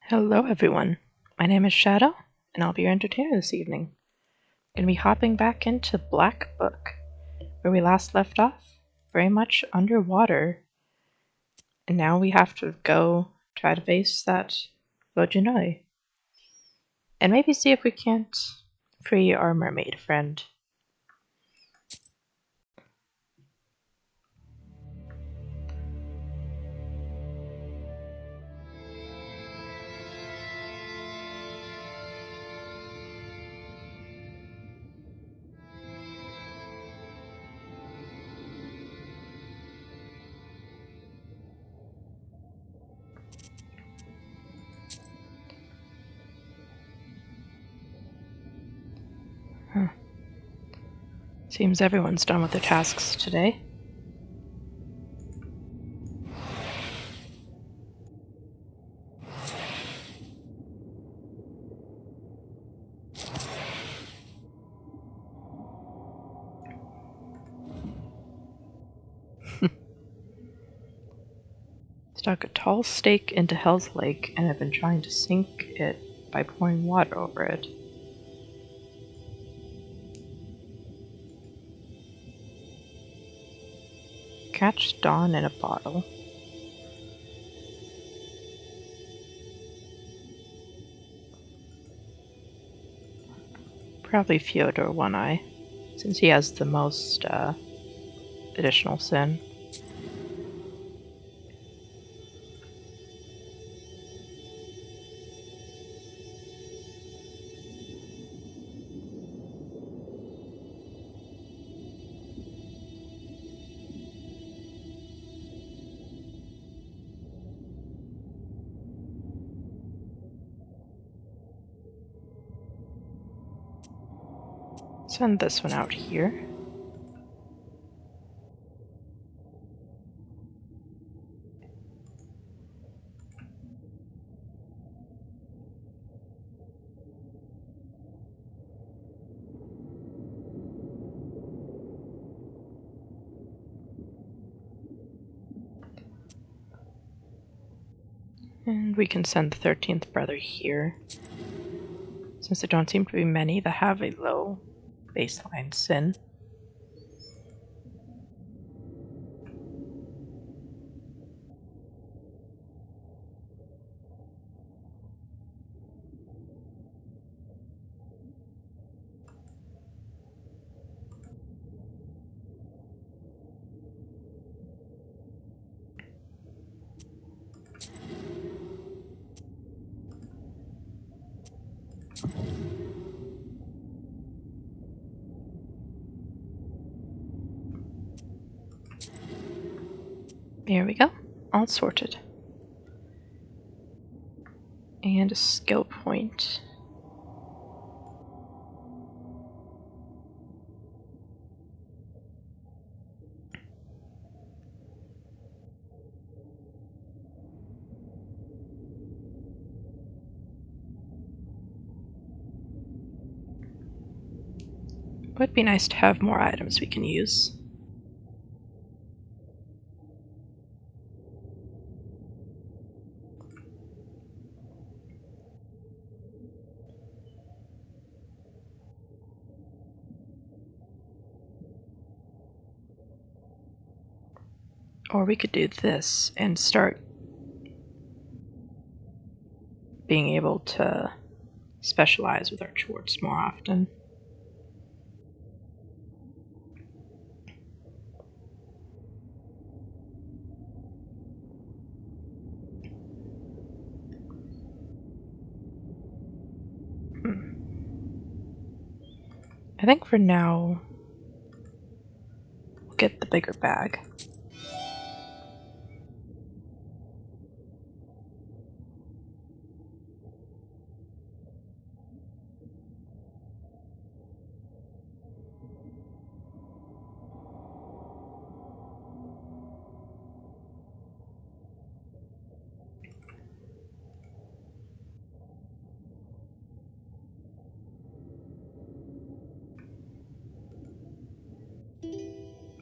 Hello, everyone. My name is Shadow, and I'll be your entertainer this evening. I'm going to be hopping back into Black Book, where we last left off, very much underwater. And now we have to go try to face that Vodyanoi. And maybe see if we can't free our mermaid friend. Seems everyone's done with their tasks today. Stuck a tall stake into Hell's Lake and have been trying to sink it by pouring water over it. Catch Dawn in a bottle. Probably Fyodor One-Eye, since he has the most additional sin. Send this one out here. And we can send the 13th brother here, since there don't seem to be many that have a low baseline sin. There we go, all sorted. And a skill point. Would be nice to have more items we can use. Or we could do this and start being able to specialize with our chores more often. I think for now, we'll get the bigger bag.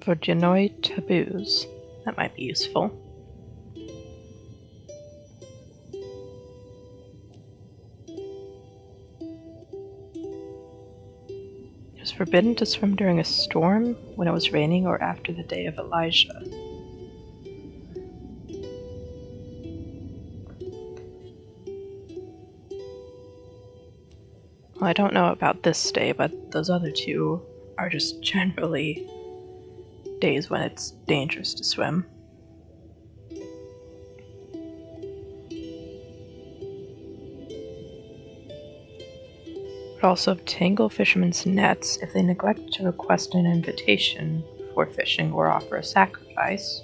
Vodyanoi taboos. That might be useful. forbidden to swim during a storm, when it was raining, or after the day of Elijah. Well, I don't know about this day, but those other two are just generally days when it's dangerous to swim. But also tangle fishermen's nets if they neglect to request an invitation before fishing or offer a sacrifice.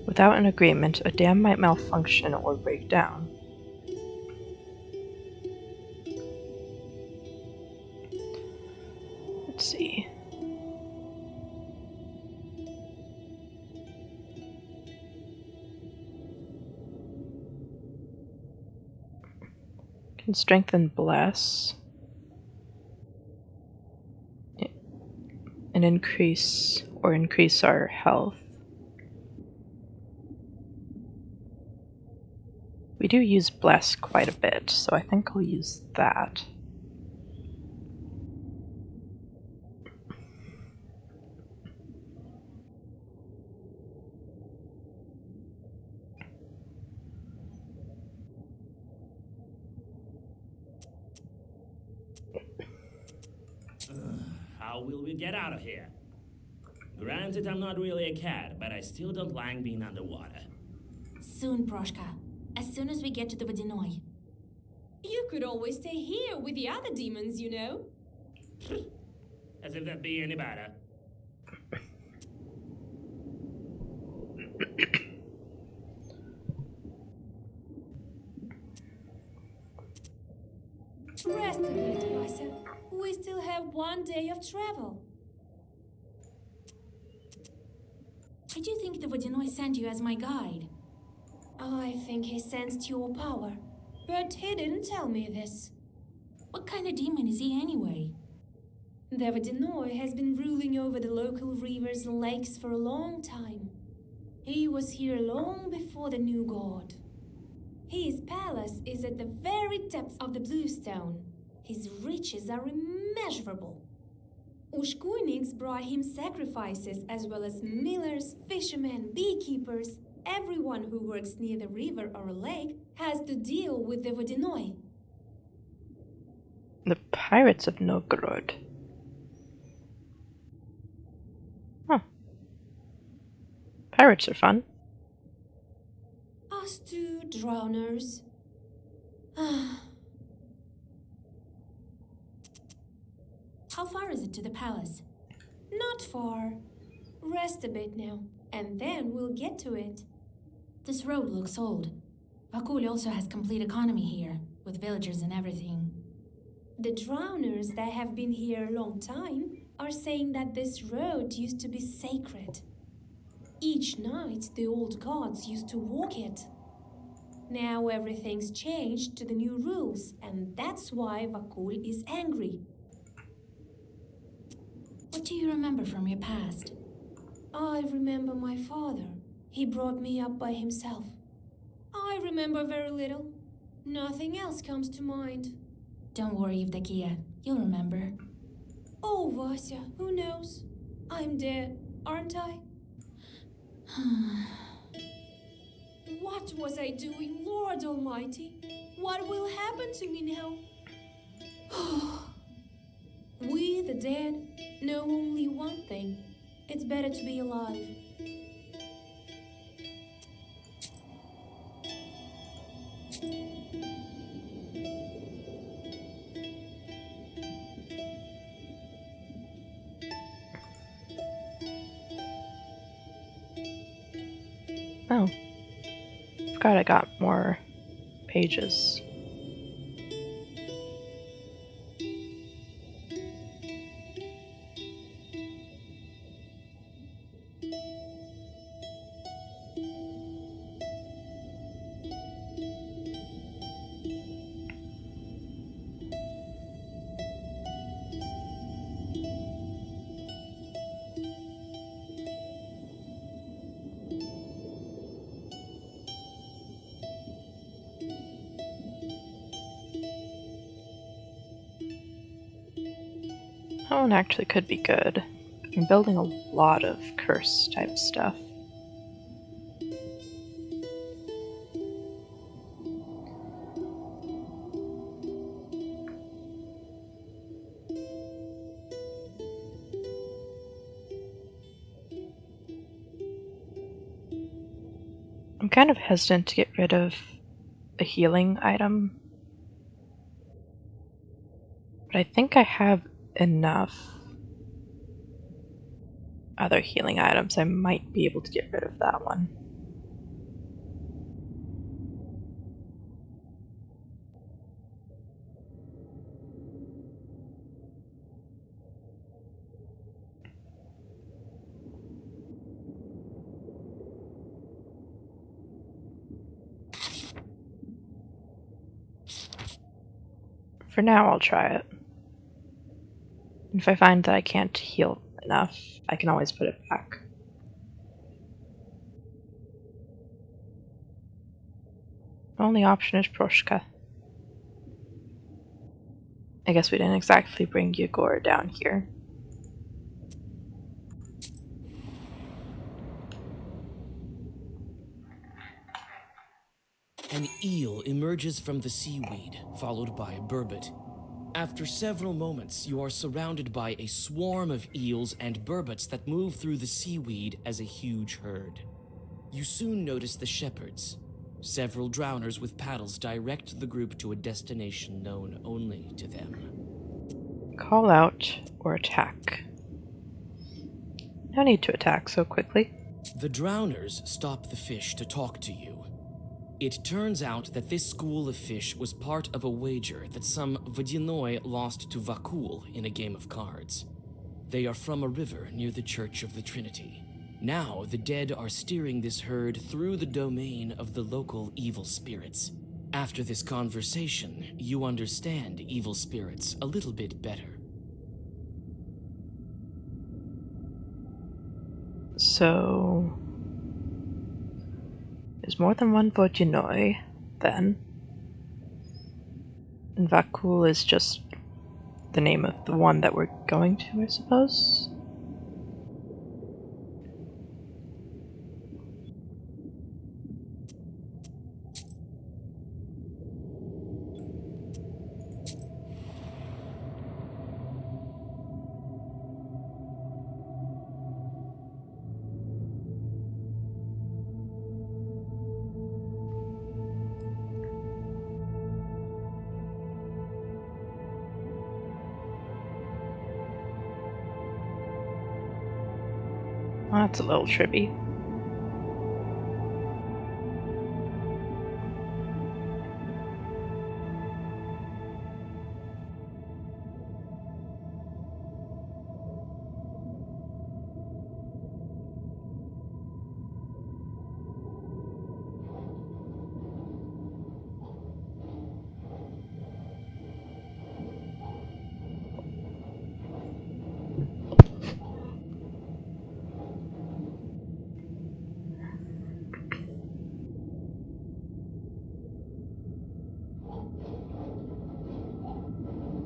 Without an agreement, a dam might malfunction or break down. Let's see. Can strengthen bless. And increase our health. We do use bless quite a bit, so I think I'll use that. How will we get out of here? Granted, I'm not really a cat, but I still don't like being underwater. Soon, Proshka. As soon as we get to the Vodyanoi. You could always stay here with the other demons, you know. As if that'd be any better. Rest a bit, Vasa. We still have 1 day of travel. I do think the Vodyanoi sent you as my guide. I think he sensed your power, but he didn't tell me this. What kind of demon is he anyway? The Vodyanoi has been ruling over the local rivers and lakes for a long time. He was here long before the new god. His palace is at the very depths of the Bluestone. His riches are immeasurable. Ushkuiniks brought him sacrifices as well as millers, fishermen, beekeepers. Everyone who works near the river or a lake has to deal with the Vodyanoi. The Pirates of Novgorod. Huh. Pirates are fun. Us two drowners. How far is it to the palace? Not far. Rest a bit now, and then we'll get to it. This road looks old. Vakul also has complete economy here, with villagers and everything. The drowners that have been here a long time are saying that this road used to be sacred. Each night, the old gods used to walk it. Now everything's changed to the new rules, and that's why Vakul is angry. What do you remember from your past? I remember my father. He brought me up by himself. I remember very little. Nothing else comes to mind. Don't worry, Evdokia. You'll remember. Oh, Vasya, who knows? I'm dead, aren't I? What was I doing, Lord Almighty? What will happen to me now? We, the dead, know only one thing. It's better to be alive. Oh. Forgot I got more pages. That one actually could be good. I'm building a lot of curse type stuff. I'm kind of hesitant to get rid of a healing item, but I think I have enough other healing items. I might be able to get rid of that one. For now, I'll try it. If I find that I can't heal enough, I can always put it back. Only option is Proshka. I guess we didn't exactly bring Yegor down here. An eel emerges from the seaweed, followed by a burbot. After several moments, you are surrounded by a swarm of eels and burbots that move through the seaweed as a huge herd. You soon notice the shepherds. Several drowners with paddles direct the group to a destination known only to them. Call out or attack. No need to attack so quickly. The drowners stop the fish to talk to you. It turns out that this school of fish was part of a wager that some Vodyanoi lost to Vakul in a game of cards. They are from a river near the Church of the Trinity. Now the dead are steering this herd through the domain of the local evil spirits. After this conversation, you understand evil spirits a little bit better. So there's more than one Vodyanoi, then. And Vakul is just the name of the one that we're going to, I suppose? Well, that's a little trippy.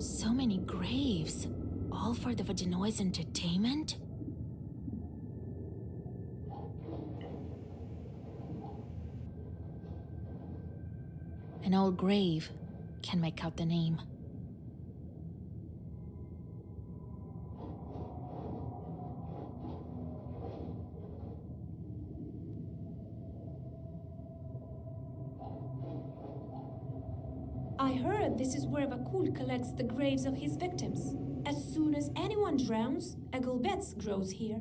So many graves. All for the Vodyanoui's entertainment? An old grave. Can make out the name. I heard this is where Vakul collects the graves of his victims. As soon as anyone drowns, a gulbets grows here.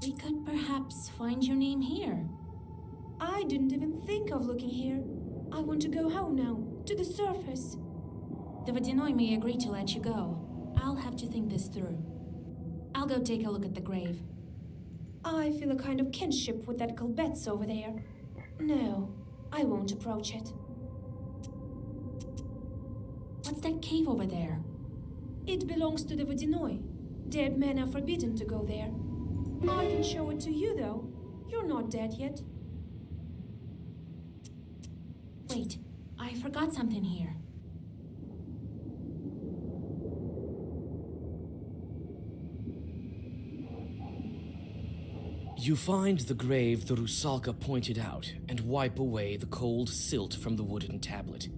We could perhaps find your name here. I didn't even think of looking here. I want to go home now, to the surface. The Vodyanoi may agree to let you go. I'll have to think this through. I'll go take a look at the grave. I feel a kind of kinship with that gulbets over there. No, I won't approach it. What's that cave over there? It belongs to the Vodyanoi. Dead men are forbidden to go there. I can show it to you, though. You're not dead yet. Wait, I forgot something here. You find the grave the Rusalka pointed out and wipe away the cold silt from the wooden tablet.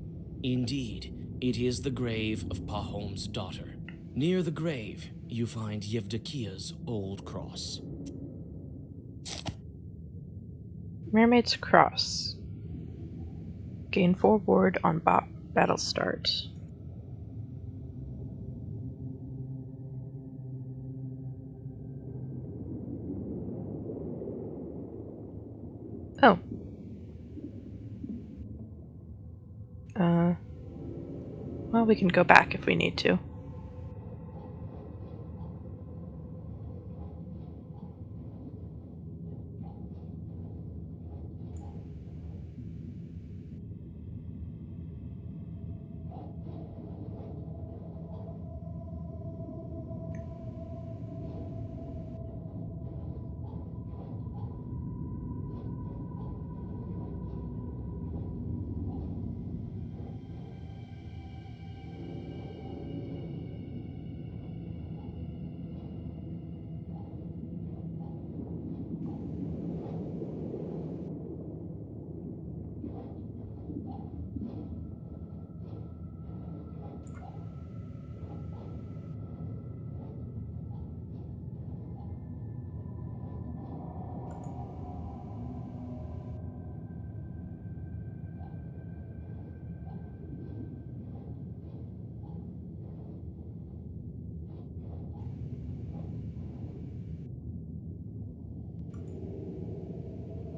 Indeed, it is the grave of Pahom's daughter. Near the grave, you find Yevdokia's old cross. Mermaid's Cross. Gain 4 ward on battle start. Oh. Well, we can go back if we need to.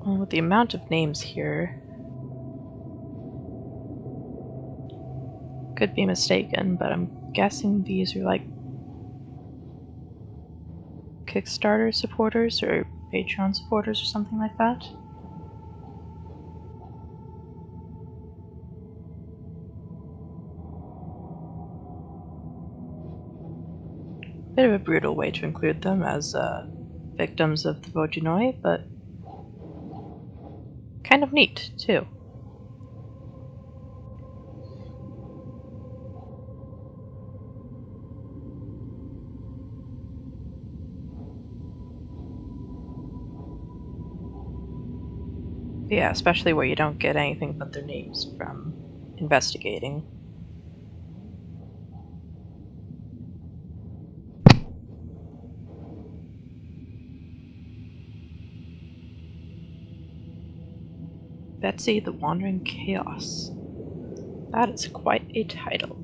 Well, with the amount of names here, could be mistaken, but I'm guessing these are like Kickstarter supporters or Patreon supporters or something like that. Bit of a brutal way to include them as victims of the Vodyanoi, but kind of neat, too. Yeah, especially where you don't get anything but their names from investigating. Betsy the Wandering Chaos. That is quite a title.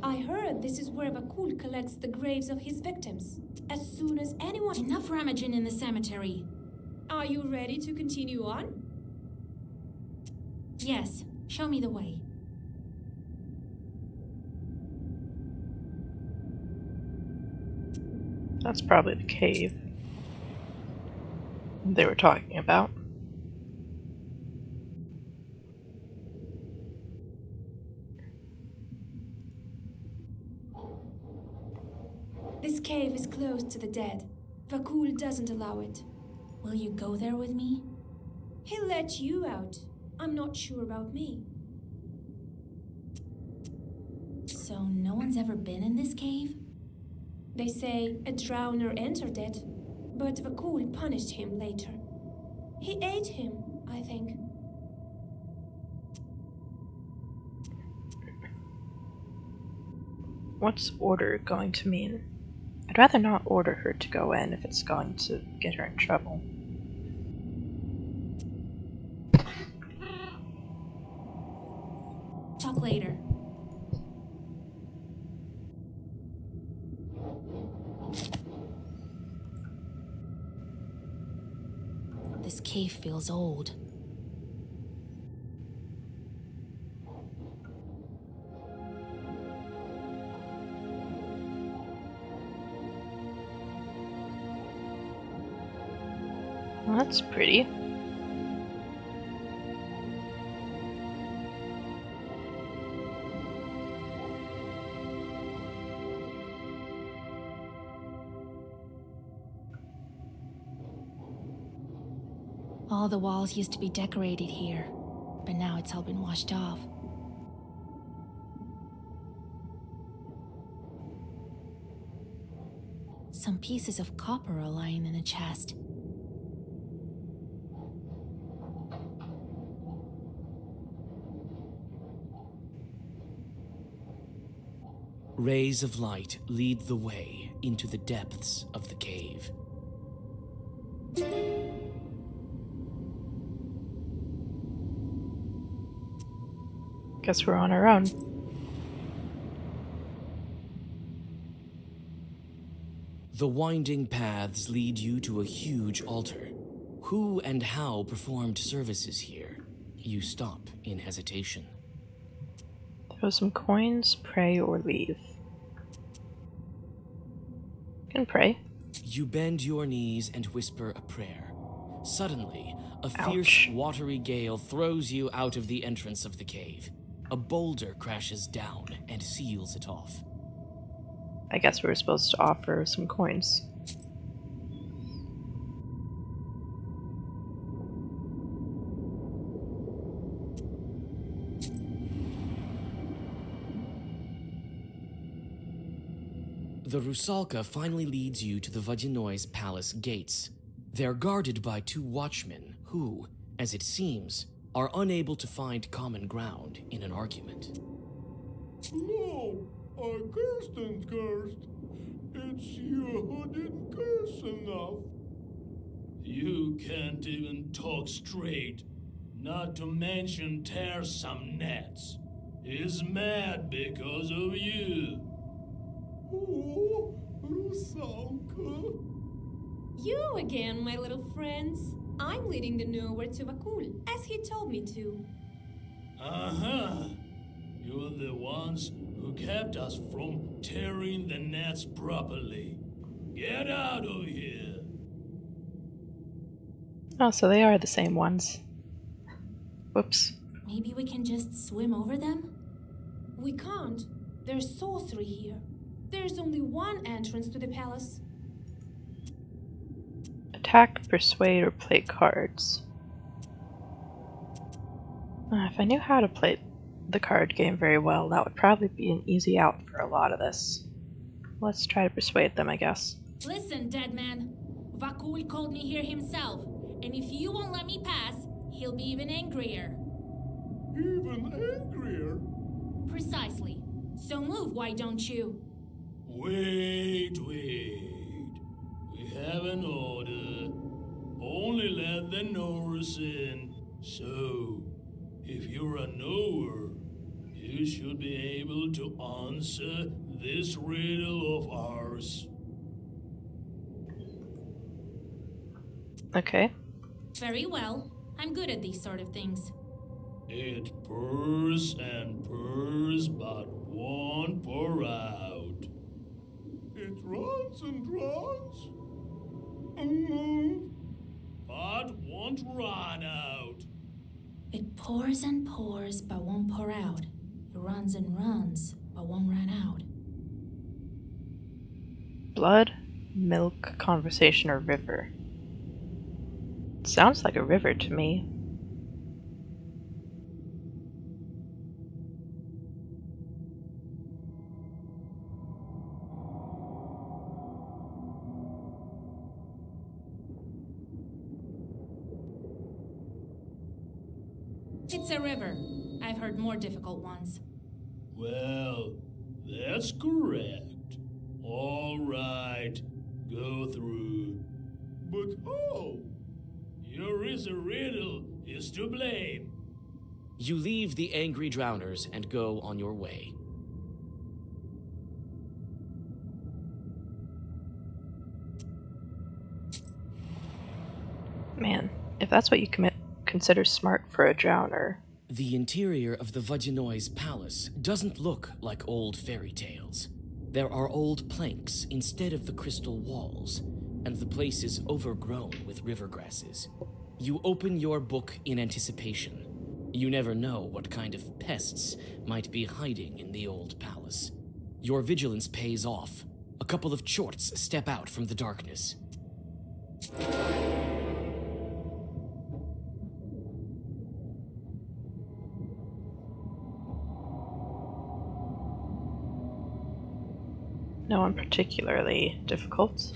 I heard this is where Vakul collects the graves of his victims. As soon as anyone... Enough rummaging in the cemetery. Are you ready to continue on? Yes, show me the way. That's probably the cave they were talking about. This cave is closed to the dead. Vakul doesn't allow it. Will you go there with me? He'll let you out. I'm not sure about me. So no one's ever been in this cave? They say a drowner entered it, but Vakul punished him later. He ate him, I think. What's order going to mean? I'd rather not order her to go in if it's going to get her in trouble. Talk later. This cave feels old. Well, that's pretty. All the walls used to be decorated here, but now it's all been washed off. Some pieces of copper are lying in a chest. Rays of light lead the way into the depths of the cave. Guess we're on our own. The winding paths lead you to a huge altar. Who and how performed services here? You stop in hesitation. Throw some coins, pray, or leave. Can pray. You bend your knees and whisper a prayer. Suddenly, a Ouch. fierce, watery gale throws you out of the entrance of the cave. A boulder crashes down and seals it off. I guess we were supposed to offer some coins. The Rusalka finally leads you to the Vodyanoi's palace gates. They're guarded by two watchmen who, as it seems, are unable to find common ground in an argument. No, I cursed and cursed. It's you who didn't curse enough. You can't even talk straight, not to mention tear some nets. He's mad because of you. Oh, Rusalka. You again, my little friends. I'm leading the nowhere to Vakul, as he told me to. Uh-huh. You're the ones who kept us from tearing the nets properly. Get out of here. Oh, so they are the same ones. Whoops. Maybe we can just swim over them? We can't. There's sorcery here. There's only one entrance to the palace. Attack, persuade, or play cards. If I knew how to play the card game very well, that would probably be an easy out for a lot of this. Let's try to persuade them, I guess. Listen, dead man. Vakul called me here himself, and if you won't let me pass, he'll be even angrier. Even angrier? Precisely. So move, why don't you? Wait. We have an order. Only let the knowers in. So, if you're a knower, you should be able to answer this riddle of ours. Okay. Very well. I'm good at these sort of things. It purrs and purrs, but won't pour out. It It runs and runs. But won't run out. It pours and pours, but won't pour out. It runs and runs, but won't run out. Blood, milk, conversation, or river. It sounds like a river to me. It's a river. I've heard more difficult ones. Well, that's correct. All right, go through. But how? Your riddle is to blame. You leave the angry drowners and go on your way. Man, if that's what you consider smart for a drowner. The interior of the Vodyanoi's palace doesn't look like old fairy tales. There are old planks instead of the crystal walls, and the place is overgrown with river grasses. You open your book in anticipation. You never know what kind of pests might be hiding in the old palace. Your vigilance pays off. A couple of chorts step out from the darkness. No one particularly difficult.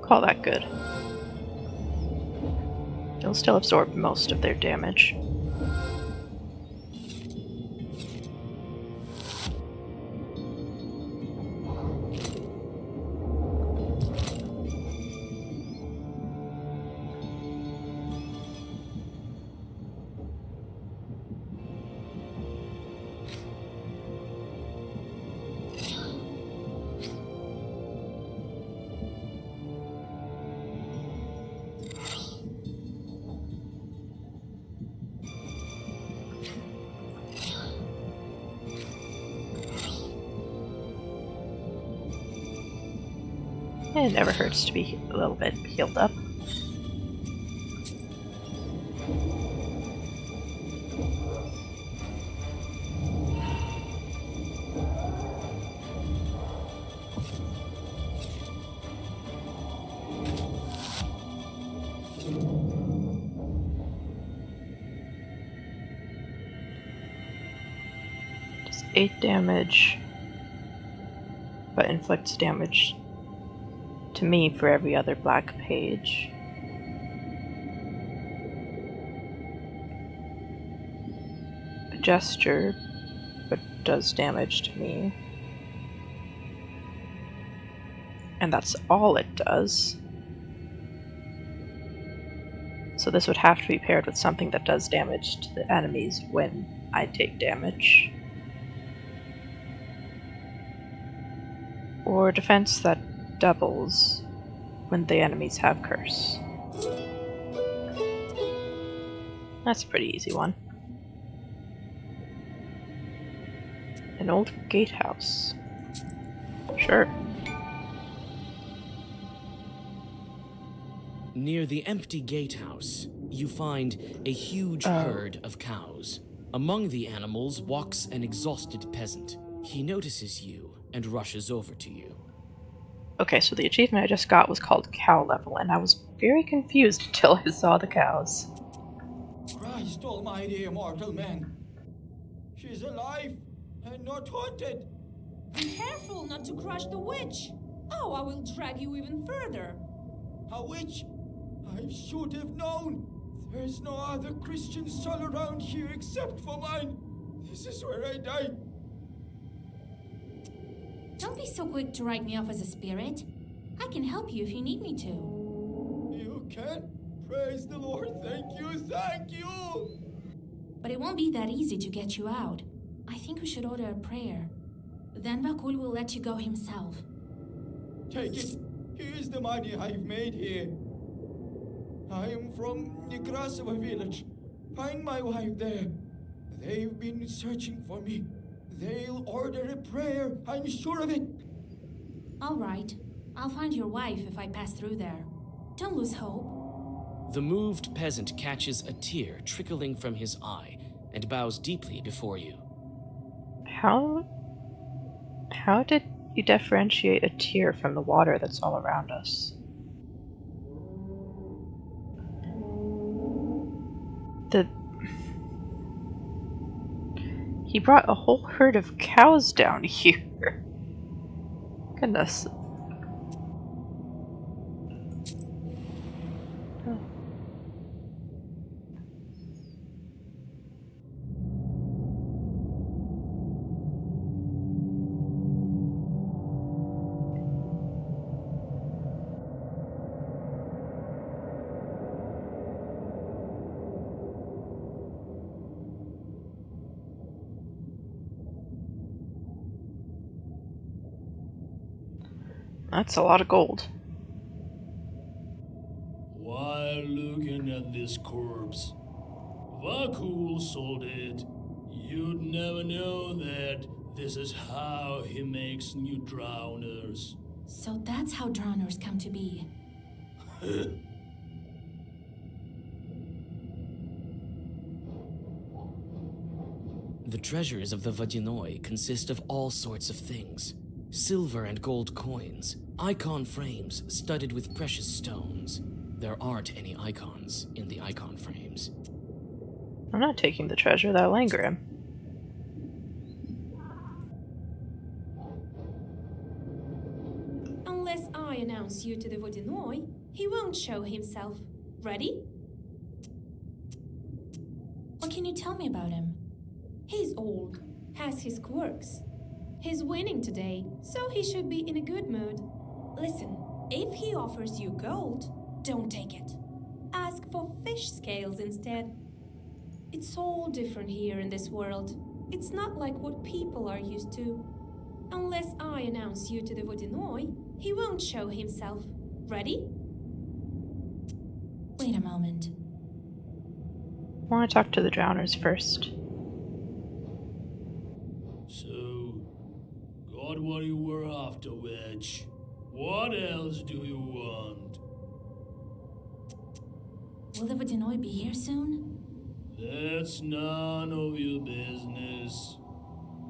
Call that good. It'll still absorb most of their damage. It never hurts to be a little bit healed up. Does 8 damage, but inflicts damage to me for every other black page. A gesture, but does damage to me. And that's all it does. So this would have to be paired with something that does damage to the enemies when I take damage. Or defense that doubles when the enemies have curse. That's a pretty easy one. An old gatehouse. Sure. Near the empty gatehouse, you find a huge herd of cows. Among the animals walks an exhausted peasant. He notices you and rushes over to you. Okay, so the achievement I just got was called Cow Level, and I was very confused until I saw the cows. Christ almighty, immortal man. She's alive and not haunted. Be careful not to crush the witch! Oh, I will drag you even further! A witch? I should have known. There's no other Christian soul around here except for mine. This is where I die. Don't be so quick to write me off as a spirit. I can help you if you need me to. You can? Praise the Lord. Thank you. Thank you. But it won't be that easy to get you out. I think we should order a prayer. Then Vakul will let you go himself. Take it. Here's the money I've made here. I am from Nekrasova village. Find my wife there. They've been searching for me. They'll order a prayer, I'm sure of it. All right. I'll find your wife if I pass through there. Don't lose hope. The moved peasant catches a tear trickling from his eye and bows deeply before you. How did you differentiate a tear from the water that's all around us? He brought a whole herd of cows down here. Goodness. That's a lot of gold. While looking at this corpse, Vakul sold it. You'd never know that this is how he makes new drowners. So that's how drowners come to be. The treasures of the Vodyanoi consist of all sorts of things. Silver and gold coins, icon frames studded with precious stones. There aren't any icons in the icon frames. I'm not taking the treasure, that'll anger him. Unless I announce you to the Vodyanoi, he won't show himself. Ready? What can you tell me about him? He's old, has his quirks. He's winning today, so he should be in a good mood. Listen, if he offers you gold, don't take it. Ask for fish scales instead. It's all different here in this world. It's not like what people are used to. Unless I announce you to the Vodyanoi, he won't show himself. Ready? Wait a moment. I want to talk to the drowners first. So, got what you were after, Wedge. What else do you want? Will the Vodyanoi be here soon? That's none of your business.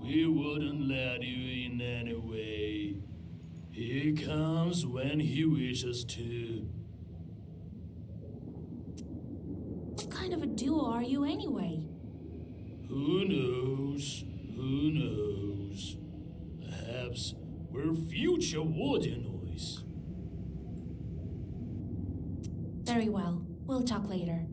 We wouldn't let you in anyway. He comes when he wishes to. What kind of a duo are you anyway? Who knows? Who knows? Perhaps we're future Vodyanois. Very well. We'll talk later.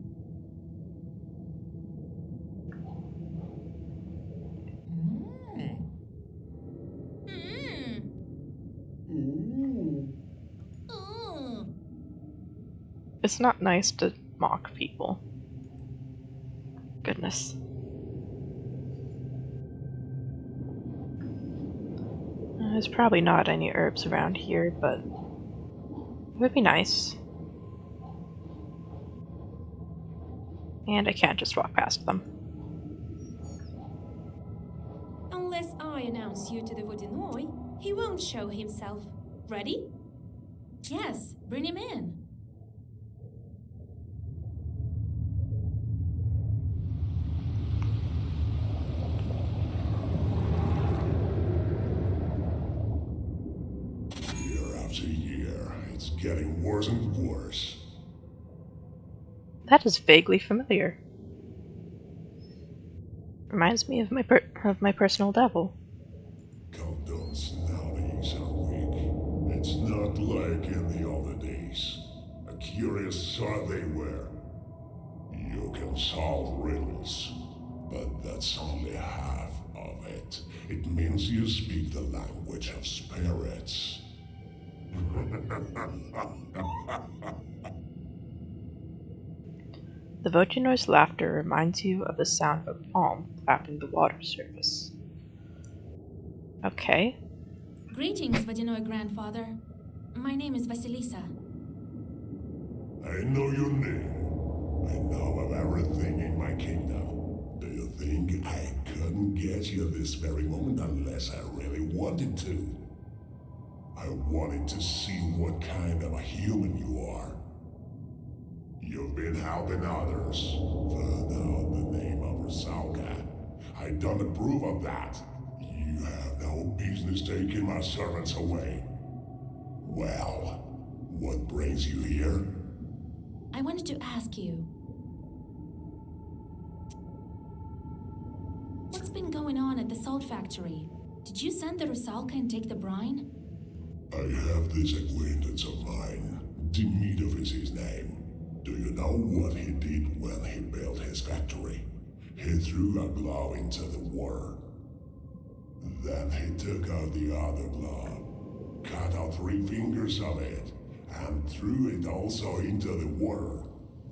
It's not nice to mock people. Goodness. There's probably not any herbs around here, but it would be nice. And I can't just walk past them. Unless I announce you to the Vodyanoi, he won't show himself. Ready? Yes, bring him in. Year after year, it's getting worse and worse. That is vaguely familiar. Reminds me of my personal devil. Countdown nowadays are weak. It's not like in the older days. A curious sort they were. You can solve riddles, but that's only half of it. It means you speak the language of spirits. The Vodyanoi's laughter reminds you of the sound of a palm tapping the water surface. Okay. Greetings, Vodyanoi grandfather. My name is Vasilisa. I know your name. I know of everything in my kingdom. Do you think I couldn't get you this very moment unless I really wanted to? I wanted to see what kind of a human you are. You've been helping others. Found out the name of Rusalka. I don't approve of that. You have no business taking my servants away. Well, what brings you here? I wanted to ask you. What's been going on at the salt factory? Did you send the Rusalka and take the brine? I have this acquaintance of mine. Demeter is his name. Do you know what he did when he built his factory? He threw a glove into the water. Then he took out the other glove, cut out 3 fingers of it, and threw it also into the water.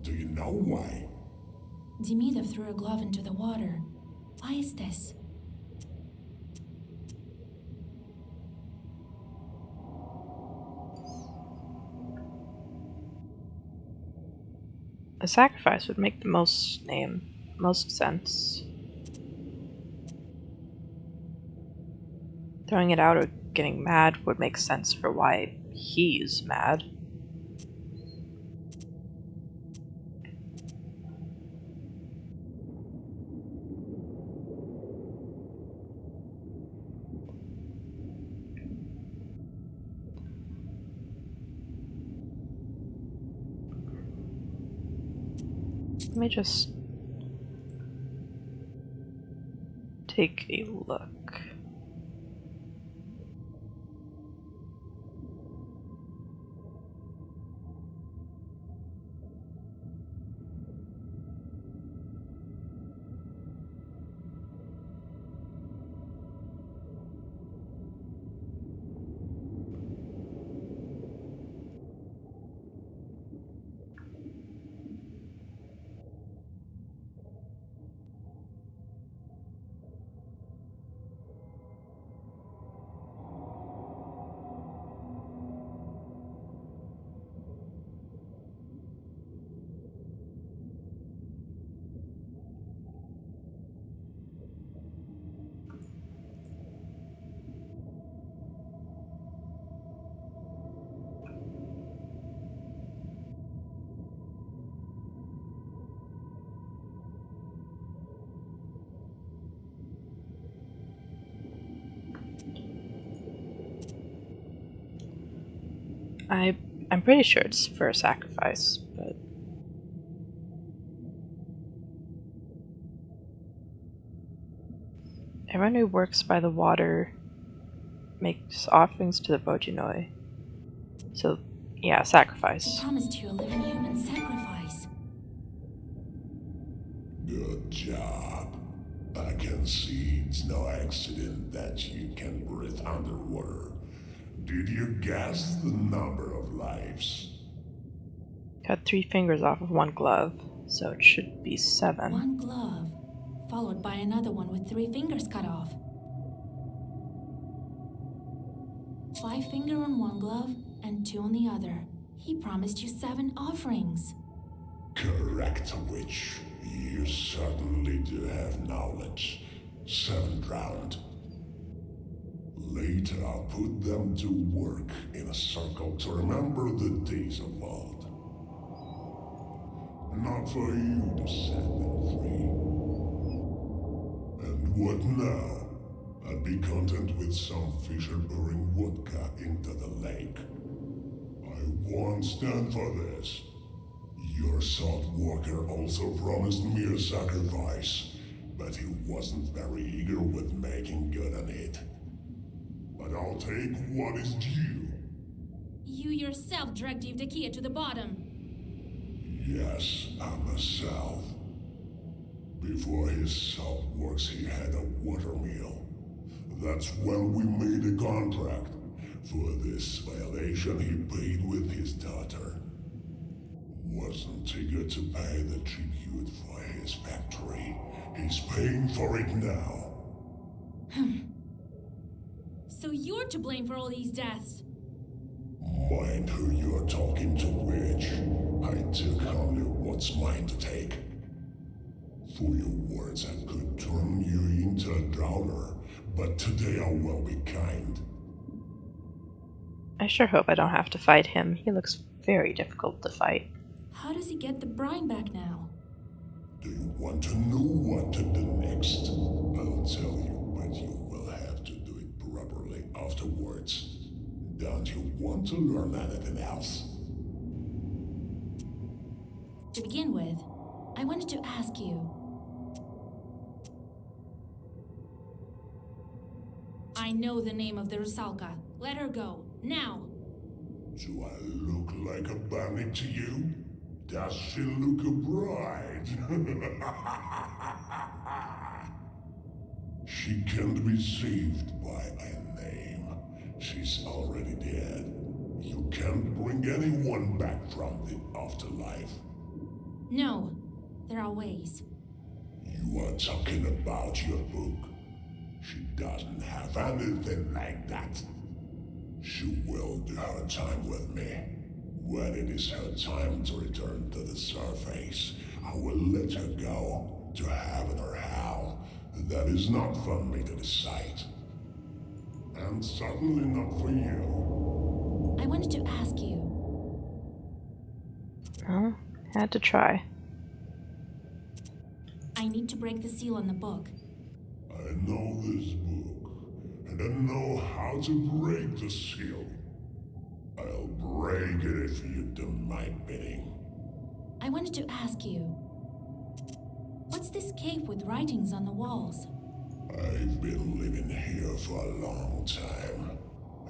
Do you know why? Demeter threw a glove into the water. Why is this? A sacrifice would make the most sense. Throwing it out or getting mad would make sense for why he's mad. Let me just take a look. I'm pretty sure it's for a sacrifice, but everyone who works by the water makes offerings to the Vodyanoi. So, yeah, sacrifice. He promised you a living human sacrifice. Good job. I can see it's no accident that you can breathe underwater. Did you guess the number of lives? Cut 3 fingers off of 1 glove, so it should be 7. 1 glove, followed by another one with 3 fingers cut off. 5 fingers on 1 glove and 2 on the other. He promised you 7 offerings. Correct, witch. You certainly do have knowledge. 7th round. Later I'll put them to work in a circle to remember the days of old. Not for you to set them free. And what now? I'd be content with some fisher pouring vodka into the lake. I won't stand for this. Your salt walker also promised me a sacrifice, but he wasn't very eager with making good on it. But I'll take what is due. You yourself dragged Evdokia to the bottom. Yes, I myself. Before his salt works, he had a watermill. That's when we made a contract. For this violation, he paid with his daughter. Wasn't eager to pay the tribute for his factory. He's paying for it now. So you're to blame for all these deaths. Mind who you're talking to, witch. I took only what's mine to take. For your words, I could turn you into a drowner, but today I will be kind. I sure hope I don't have to fight him. He looks very difficult to fight. How does he get the brine back now? Do you want to know what to do next? I'll tell you, but you will have to do it properly afterwards. Don't you want to learn anything else? To begin with, I wanted to ask you. I know the name of the Rusalka. Let her go, now! Do I look like a bandit to you? Does she look a bride? She can't be saved by a name. She's already dead. You can't bring anyone back from the afterlife. No, there are ways. You are talking about your book. She doesn't have anything like that. She will do her time with me. When it is her time to return to the surface, I will let her go to heaven or hell. That is not for me to decide. And certainly not for you. I wanted to ask you. Well, had to try. I need to break the seal on the book. I know this book, and I know how to break the seal. I'll break it if you do my bidding. I wanted to ask you. What's this cave with writings on the walls? I've been living here for a long time.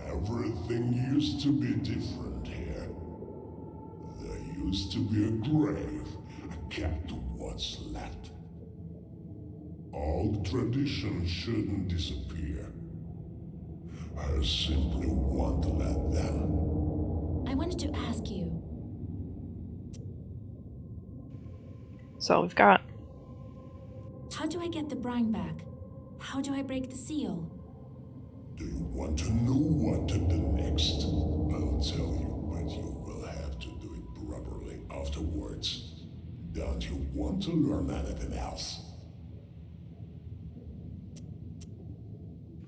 Everything used to be different here. There used to be a grave. I kept what's left. Old traditions shouldn't disappear. I simply want to let them. I wanted to ask you. So we've got. How do I get the brine back? How do I break the seal? Do you want to know what to do next? I'll tell you, but you will have to do it properly afterwards. Don't you want to learn anything else?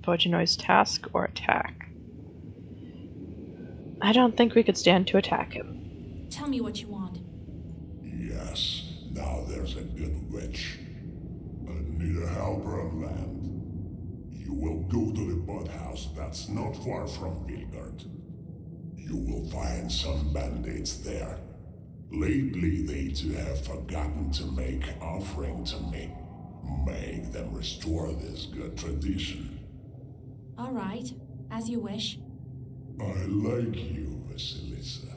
Vodyanoi's task or attack. I don't think we could stand to attack him. Tell me what you want. Yes, now there's a good witch. I need a helper on land. You will go to the boathouse that's not far from Vilgard. You will find some bandits there. Lately they too have forgotten to make offering to me. Make them restore this good tradition. All right, as you wish. I like you, Vasilisa.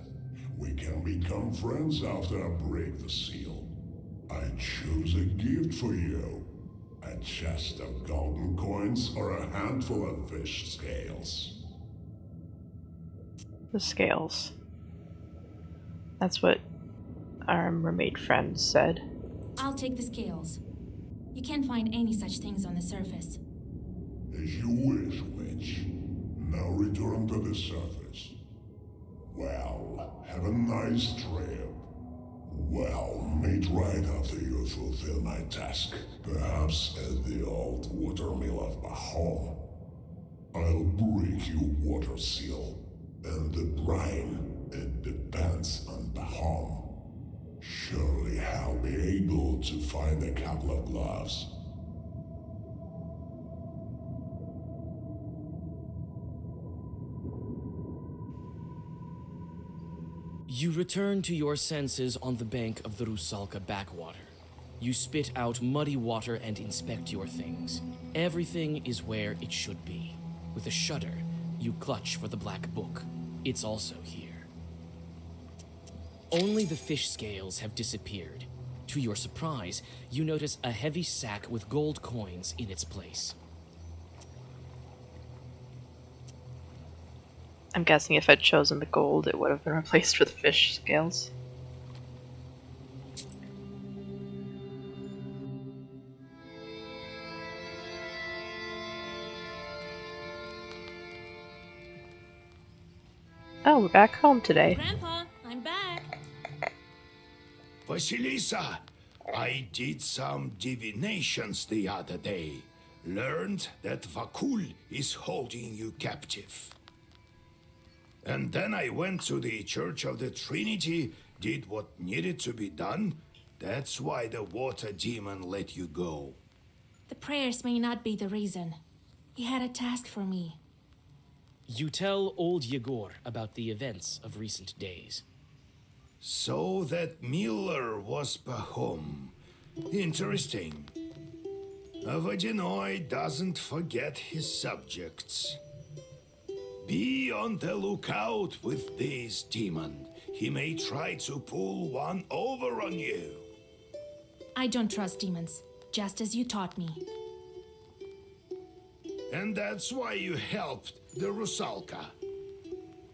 We can become friends after I break the seal. I chose a gift for you. A chest of golden coins or a handful of fish scales. The scales. That's what our mermaid friend said. I'll take the scales. You can't find any such things on the surface. As you wish, witch. Now return to the surface. Well, have a nice trip. Well, meet right after you fulfill my task. Perhaps at the old watermill of Bahom. I'll break your water seal. And the brine, it depends on Bahom. Surely I'll be able to find a couple of gloves. You return to your senses on the bank of the Rusalka backwater. You spit out muddy water and inspect your things. Everything is where it should be. With a shudder, you clutch for the black book. It's also here. Only the fish scales have disappeared. To your surprise, you notice a heavy sack with gold coins in its place. I'm guessing if I'd chosen the gold, it would have been replaced with fish scales. Oh, we're back home today. Grandpa, I'm back. Vasilisa, I did some divinations the other day. Learned that Vakul is holding you captive. And then I went to the Church of the Trinity, did what needed to be done. That's why the water demon let you go. The prayers may not be the reason. He had a task for me. You tell old Yegor about the events of recent days. So that Miller was Pahom. Interesting. Vodyanoi doesn't forget his subjects. Be on the lookout with this demon. He may try to pull one over on you. I don't trust demons, just as you taught me. And that's why you helped the Rusalka.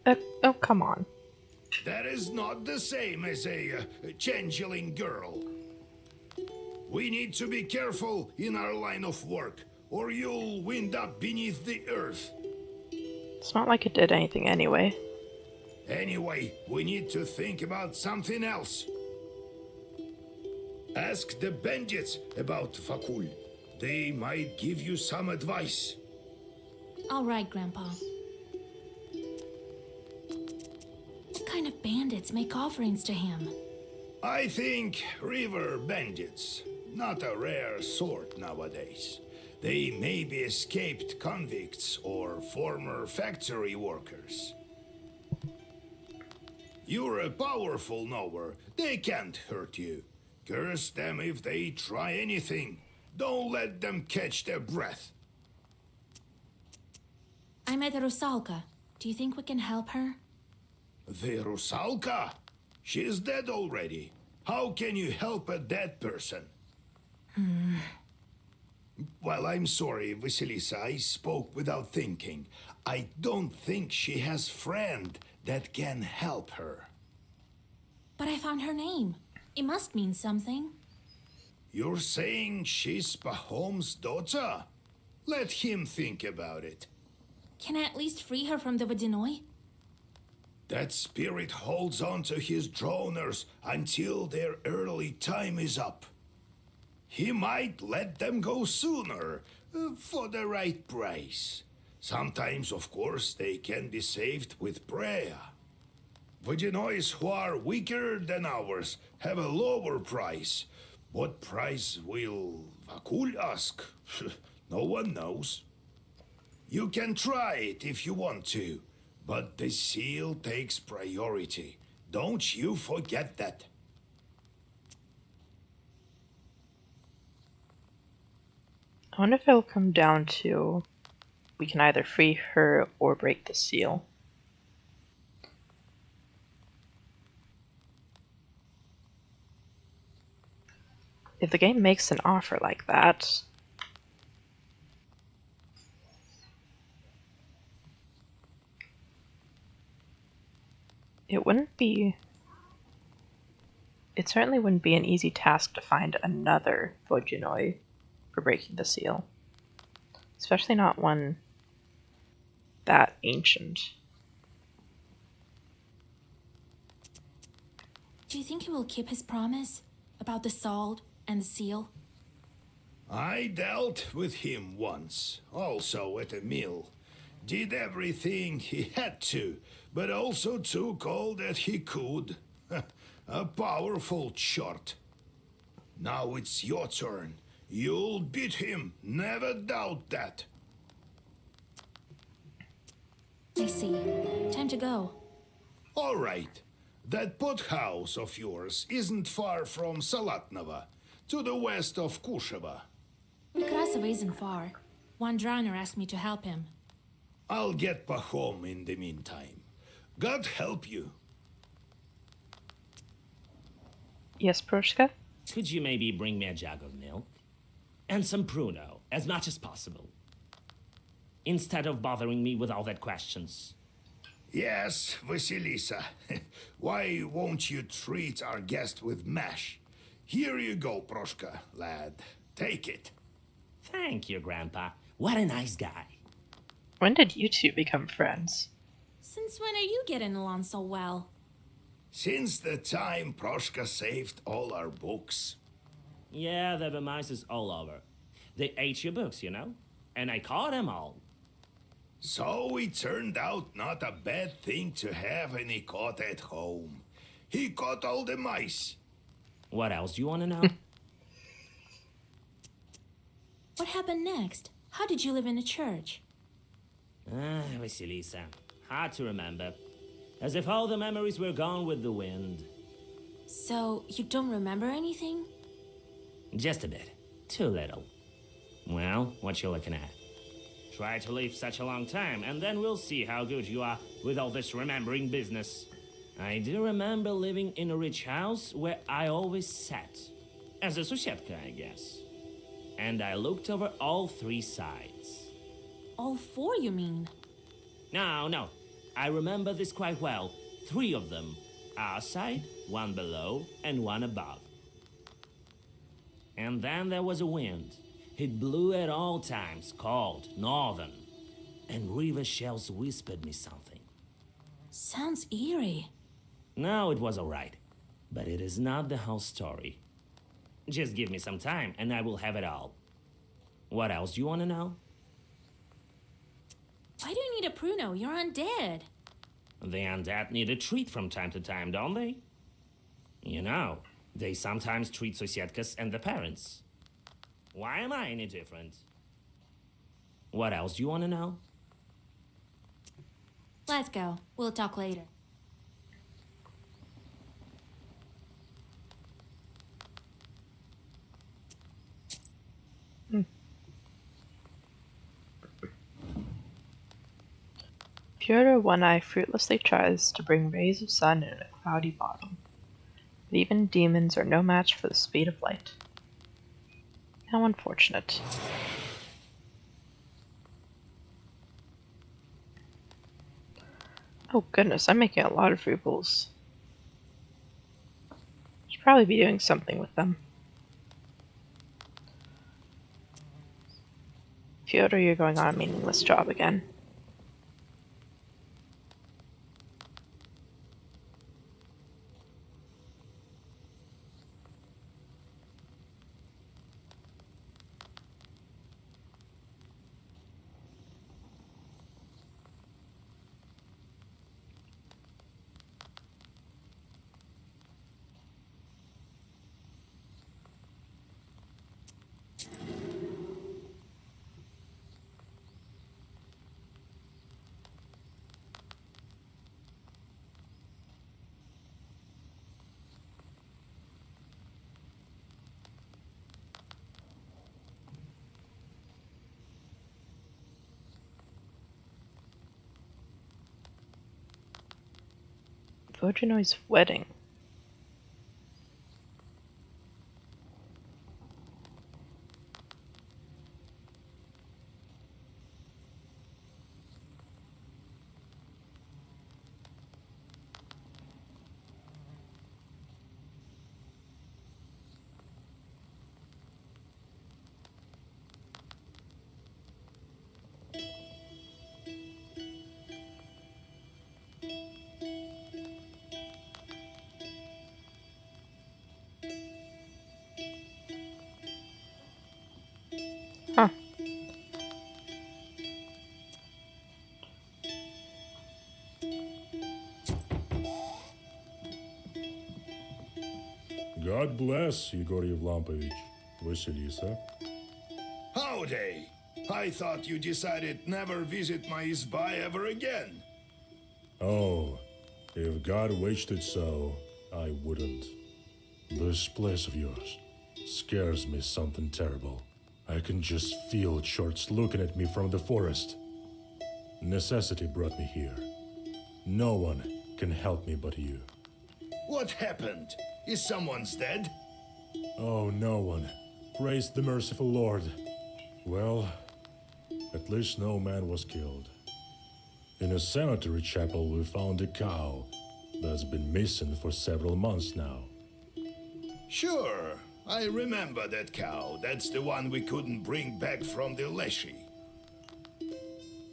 Oh, come on. That is not the same as a changeling girl. We need to be careful in our line of work, or you'll wind up beneath the earth. It's not like it did anything anyway. Anyway, we need to think about something else. Ask the bandits about Vakul. They might give you some advice. All right, Grandpa. What kind of bandits make offerings to him? I think river bandits. Not a rare sort nowadays. They may be escaped convicts or former factory workers. You're a powerful knower. They can't hurt you. Curse them if they try anything. Don't let them catch their breath. I met Rusalka. Do you think we can help her? The Rusalka? She's dead already. How can you help a dead person? Well, I'm sorry, Vasilisa. I spoke without thinking. I don't think she has friend that can help her. But I found her name. It must mean something. You're saying she's Pahom's daughter? Let him think about it. Can I at least free her from the Vodyanoi? That spirit holds on to his droners until their early time is up. He might let them go sooner, for the right price. Sometimes, of course, they can be saved with prayer. Vodyanois who are weaker than ours have a lower price. What price will Vakul ask? No one knows. You can try it if you want to, but the seal takes priority. Don't you forget that. I wonder if it'll come down to we can either free her or break the seal. If the game makes an offer like that, it certainly wouldn't be an easy task to find another Vodyanoi for breaking the seal. Especially not one that ancient. Do you think he will keep his promise about the salt and the seal? I dealt with him once, also at a mill. Did everything he had to, but also took all that he could. A powerful shot. Now it's your turn. You'll beat him, never doubt that. I see. Time to go. All right. That pot house of yours isn't far from Salatnova. to the west of Kusheva. Nekrasova isn't far. One drowner asked me to help him. I'll get Pahom in the meantime. God help you. Yes, Proshka? Could you maybe bring me a jug of milk? And some pruno, as much as possible. Instead of bothering me with all that questions. Yes, Vasilisa. Why won't you treat our guest with mash? Here you go, Proshka, lad. Take it. Thank you, Grandpa. What a nice guy. When did you two become friends? Since when are you getting along so well? Since the time Proshka saved all our books. Yeah, there were mice all over. They ate your books, you know? And I caught them all. So it turned out not a bad thing to have any caught at home. He caught all the mice. What else do you want to know? What happened next? How did you live in a church? Vasilisa. Hard to remember. As if all the memories were gone with the wind. So, you don't remember anything? Just a bit. Too little. Well, what you looking at? Try to live such a long time, and then we'll see how good you are with all this remembering business. I do remember living in a rich house where I always sat. As a susietka, I guess. And I looked over all three sides. All four, you mean? No. I remember this quite well. Three of them. Our side, one below, and one above. And then there was a wind. It blew at all times, cold, northern. And river shells whispered me something. Sounds eerie. No, it was all right. But it is not the whole story. Just give me some time, and I will have it all. What else do you want to know? Why do you need a pruno? You're undead. The undead need a treat from time to time, don't they? You know, they sometimes treat Sosietkas and the parents. Why am I any different? What else do you want to know? Let's go. We'll talk later. Fyodor One-Eye fruitlessly tries to bring rays of sun in a cloudy bottom. But even demons are no match for the speed of light. How unfortunate. Oh goodness, I'm making a lot of rubles. Should probably be doing something with them. Fyodor, you're going on a meaningless job again. Vodyanoi's wedding. Huh. God bless Igor Yevlampovich. Vasilisa. Howdy! I thought you decided never visit my izba ever again. Oh, if God wished it so, I wouldn't. This place of yours, scares me something terrible. I can just feel Chorts looking at me from the forest. Necessity brought me here. No one can help me but you. What happened? Is someone's dead? Oh, no one. Praise the merciful Lord. Well, at least no man was killed. In a cemetery chapel we found a cow that's been missing for several months now. Sure, I remember that cow. That's the one we couldn't bring back from the Leshy.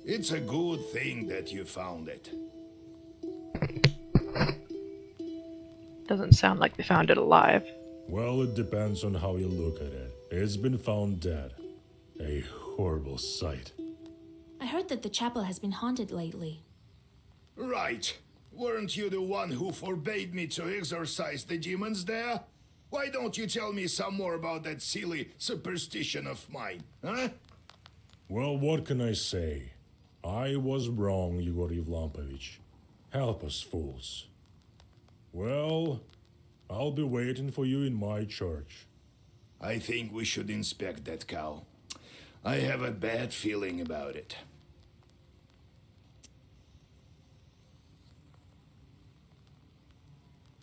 It's a good thing that you found it. Doesn't sound like they found it alive. Well, it depends on how you look at it. It's been found dead. A horrible sight. I heard that the chapel has been haunted lately. Right. Weren't you the one who forbade me to exorcise the demons there? Why don't you tell me some more about that silly superstition of mine, huh? Well, what can I say? I was wrong, Yegor Yevlampovich. Help us, fools. Well, I'll be waiting for you in my church. I think we should inspect that cow. I have a bad feeling about it.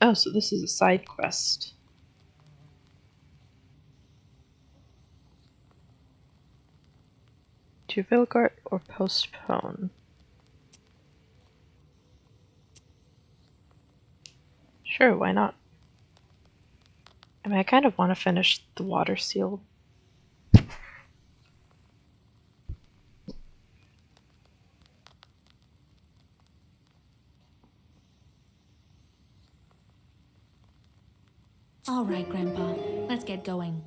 Oh, so this is a side quest. To Vilgart or postpone? Sure, why not? I mean, I kind of want to finish the water seal. All right, Grandpa, let's get going.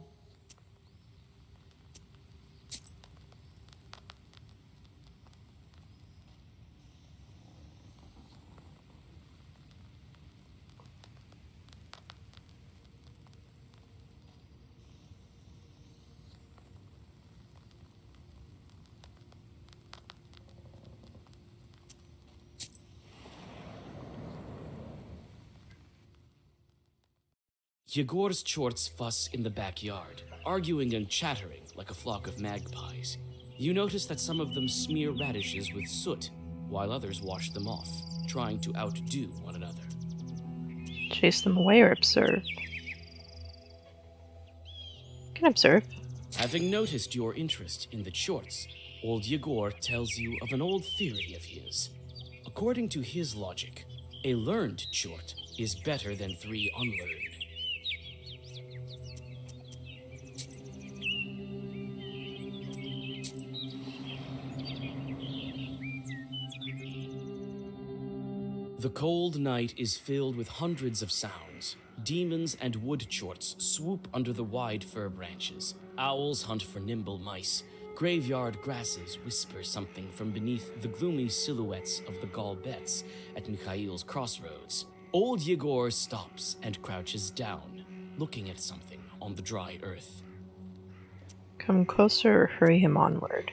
Yegor's Chorts fuss in the backyard, arguing and chattering like a flock of magpies. You notice that some of them smear radishes with soot, while others wash them off, trying to outdo one another. Chase them away or observe? Can observe. Having noticed your interest in the Chorts, old Yegor tells you of an old theory of his. According to his logic, a learned Chort is better than 3 unlearned. The cold night is filled with hundreds of sounds. Demons and wood chorts swoop under the wide fir branches. Owls hunt for nimble mice. Graveyard grasses whisper something from beneath the gloomy silhouettes of the Galbets at Mikhail's crossroads. Old Yegor stops and crouches down, looking at something on the dry earth. Come closer or hurry him onward.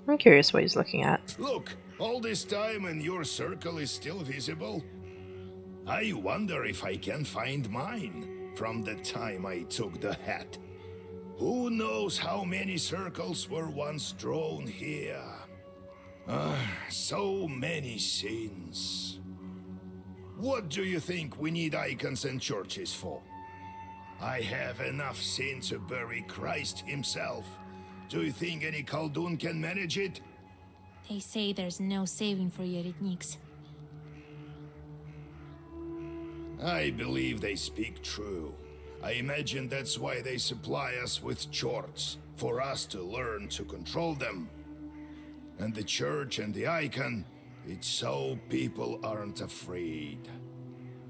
I'm curious what he's looking at. Look, all this time and your circle is still visible? I wonder if I can find mine from the time I took the hat. Who knows how many circles were once drawn here? So many sins. What do you think we need icons and churches for? I have enough sin to bury Christ himself. Do you think any Khaldun can manage it? They say there's no saving for Yeretniks. I believe they speak true. I imagine that's why they supply us with chorts, for us to learn to control them. And the church and the icon, it's so people aren't afraid.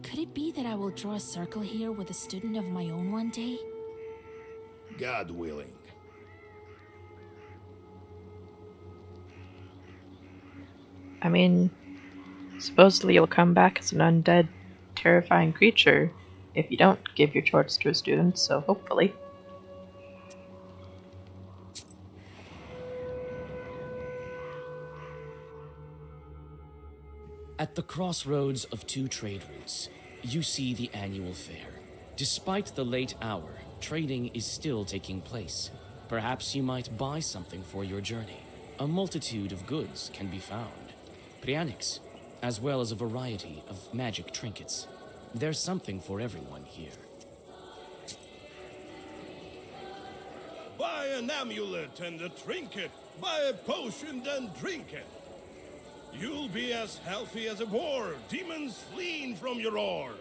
Could it be that I will draw a circle here with a student of my own one day? God willing. I mean, supposedly you'll come back as an undead, terrifying creature if you don't give your chorts to a student, so hopefully. At the crossroads of 2 trade routes, you see the annual fair. Despite the late hour, trading is still taking place. Perhaps you might buy something for your journey. A multitude of goods can be found. Prianics, as well as a variety of magic trinkets. There's something for everyone here. Buy an amulet and a trinket. Buy a potion and drink it. You'll be as healthy as a boar, demons fleeing from your roar.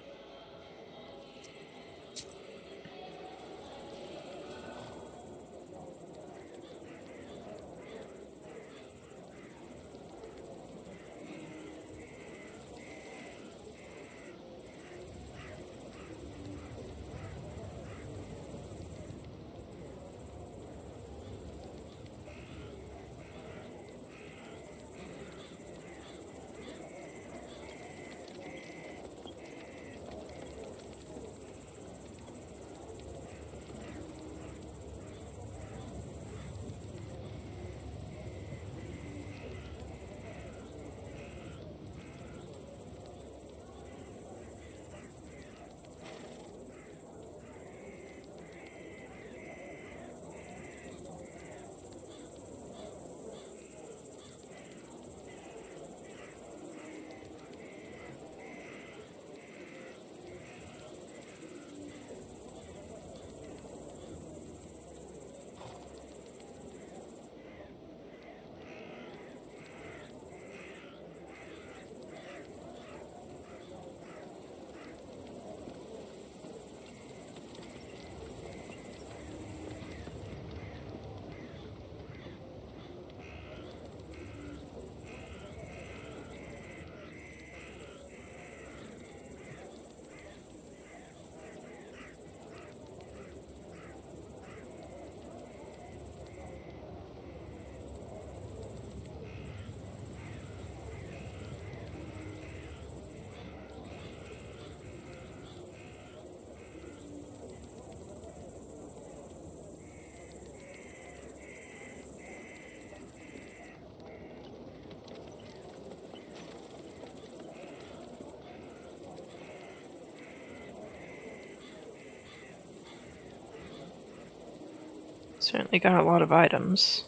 Certainly got a lot of items.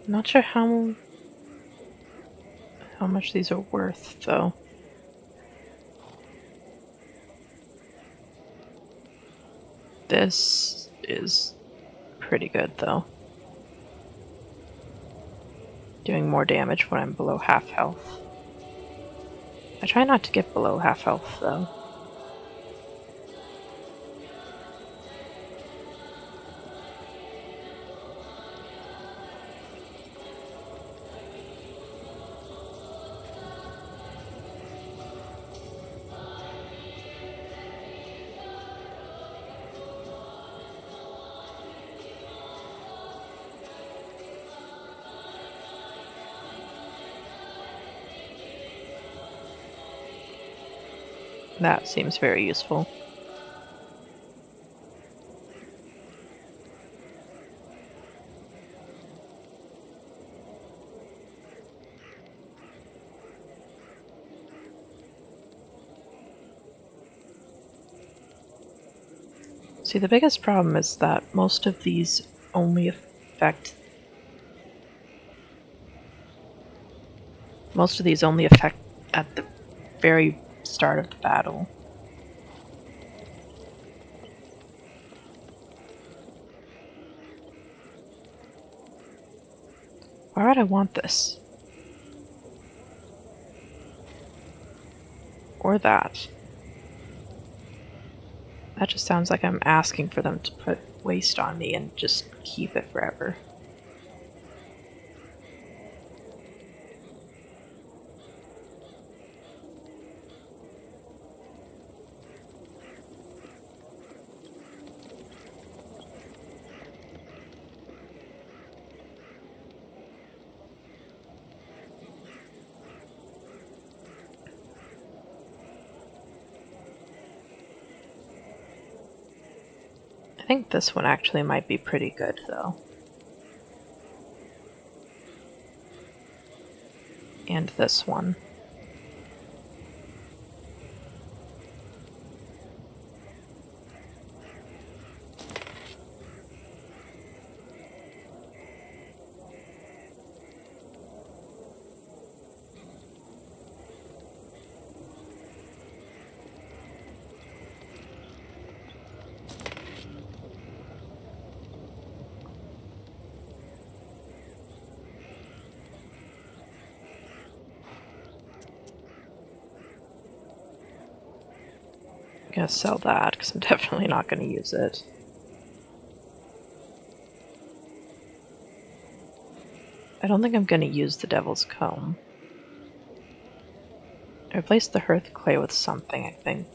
Not sure how much these are worth, though. This is pretty good, though. Doing more damage when I'm below half health. I try not to get below half health, though. That seems very useful. See, the biggest problem is that most of these only affect at the very start of the battle. Why would I want this? Or that? That just sounds like I'm asking for them to put waste on me and just keep it forever. I think this one actually might be pretty good, though. And this one. gonna sell that because I'm definitely not gonna use it. I don't think I'm gonna use the Devil's Comb. I replaced the hearth clay with something, I think.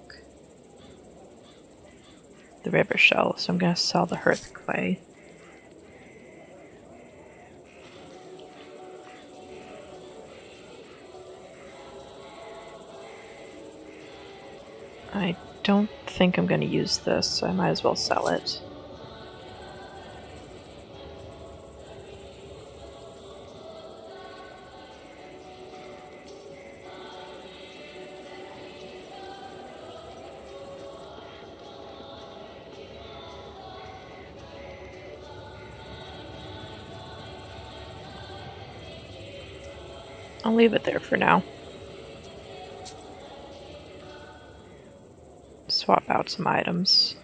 The river shell, so I'm gonna sell the hearth clay. I don't think I'm gonna use this, so I might as well sell it. I'll leave it there for now. Swap out some items.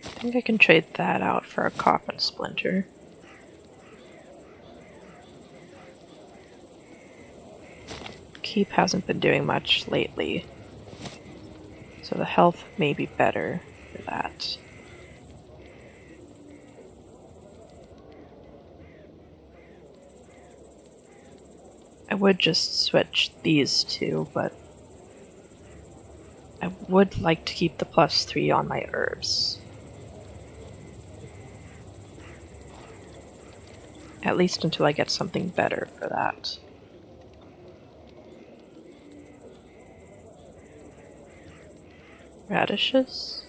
I think I can trade that out for a coffin splinter. Keep hasn't been doing much lately, so the health may be better for that. I would just switch these two, but I would like to keep the +3 on my herbs. At least until I get something better for that. Radishes?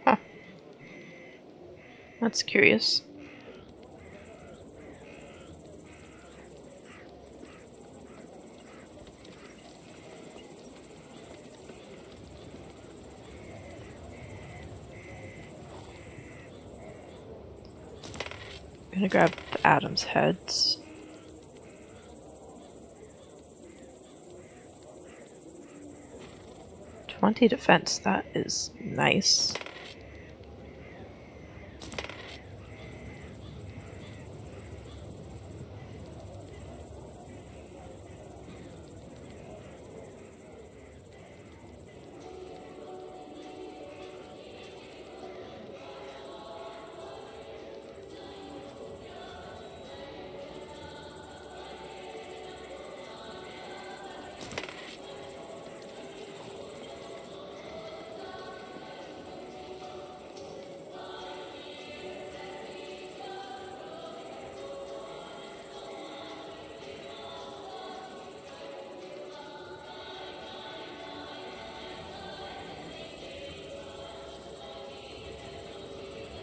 Huh. That's curious. I'm gonna grab the Adam's heads. +20 defense, that is nice.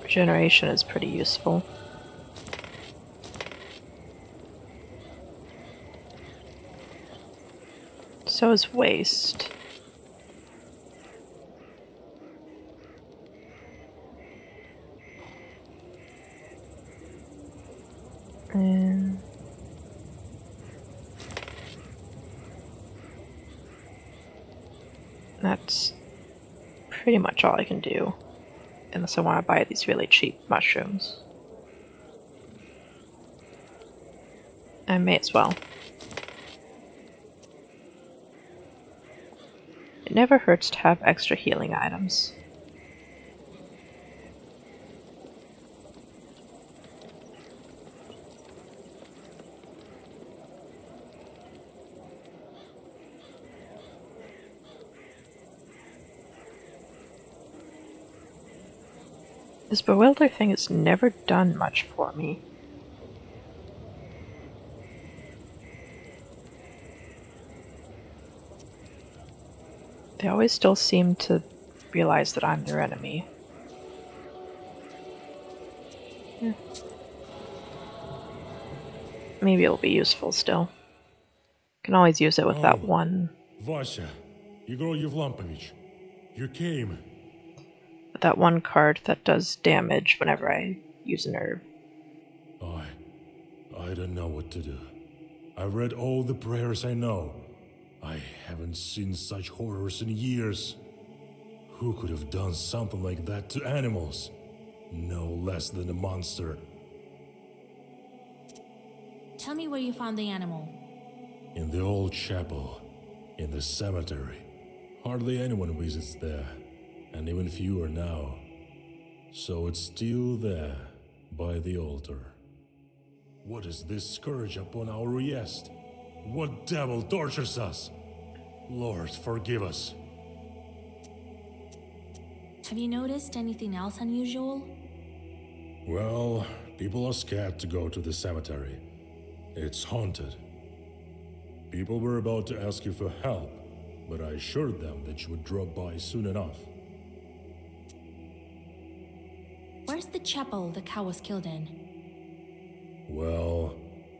Regeneration is pretty useful. So is waste. And that's pretty much all I can do. Unless I want to buy these really cheap mushrooms. I may as well. It never hurts to have extra healing items. This bewilder thing has never done much for me. They always still seem to realize that I'm their enemy. maybe it'll be useful still. Can always use it with that one. Vasya, Igor Yevlampovich, you came. With that one card that does damage whenever I use an herb. I don't know what to do. I've read all the prayers I know. I haven't seen such horrors in years. Who could have done something like that to animals? No less than a monster. Tell me where you found the animal. In the old chapel, in the cemetery. Hardly anyone visits there, and even fewer now. So it's still there, by the altar. What is this scourge upon our Riest? What devil tortures us? Lord, forgive us. Have you noticed anything else unusual? Well, people are scared to go to the cemetery. It's haunted. People were about to ask you for help, but I assured them that you would drop by soon enough. Where's the chapel the cow was killed in? Well,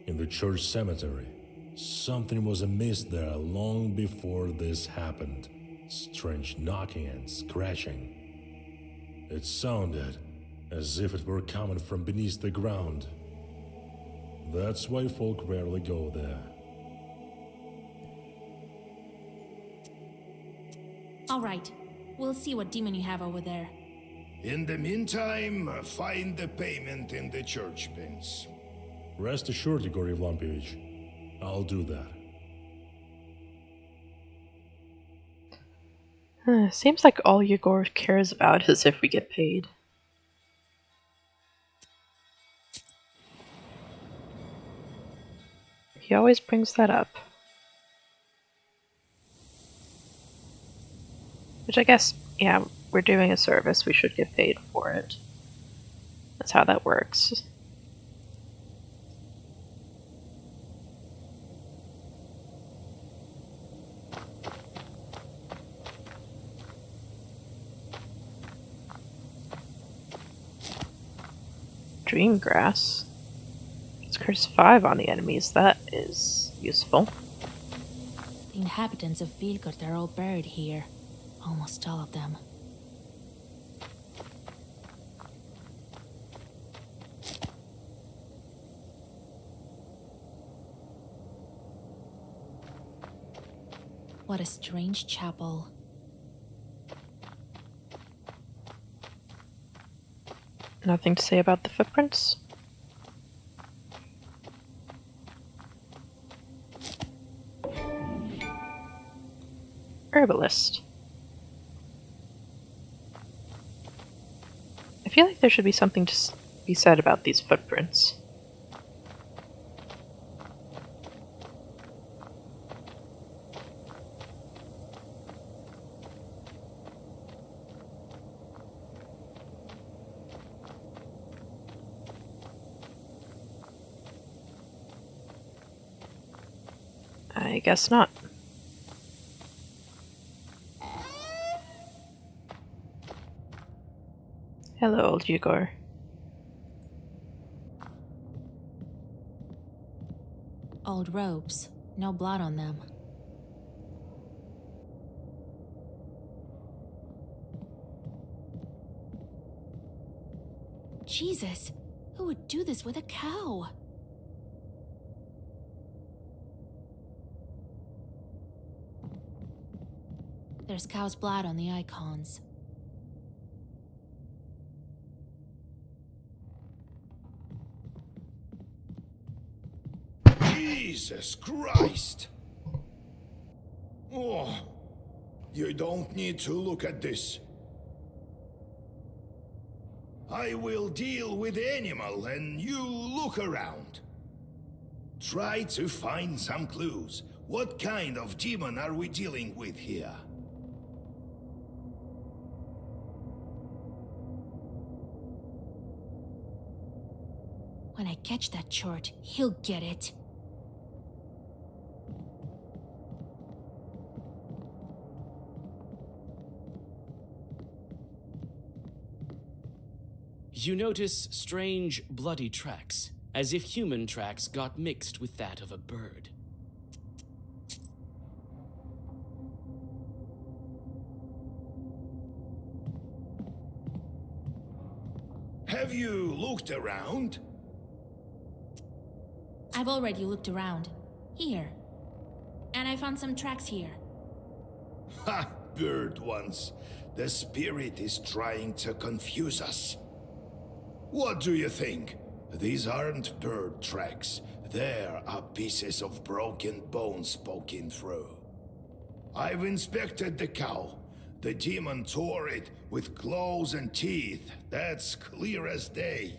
in the church cemetery. Something was amiss there long before this happened. Strange knocking and scratching. It sounded as if it were coming from beneath the ground. That's why folk rarely go there. All right, we'll see what demon you have over there. In the meantime, find the payment in the church bins. Rest assured, Igor Yevlampovich. I'll do that. Seems like all Yegor cares about is if we get paid. He always brings that up. Which I guess, yeah, we're doing a service, we should get paid for it. That's how that works. Dreamgrass. It's curse 5 on the enemies, that is useful. The inhabitants of Vilgard are all buried here. Almost all of them. What a strange chapel. Nothing to say about the footprints? Herbalist. I feel like there should be something to be said about these footprints. I guess not. Hello, old Yegor. Old robes. No blood on them. Jesus! Who would do this with a cow? There's cow's blood on the icons. Jesus Christ! Oh, you don't need to look at this. I will deal with the animal and you look around. Try to find some clues. What kind of demon are we dealing with here? When I catch that chort, he'll get it. You notice strange, bloody tracks. as if human tracks got mixed with that of a bird. Have you looked around? I've already looked around. Here. And I found some tracks here. Ha! Bird ones. The spirit is trying to confuse us. What do you think? These aren't bird tracks. There are pieces of broken bones poking through. I've inspected the cow. The demon tore it with claws and teeth. That's clear as day.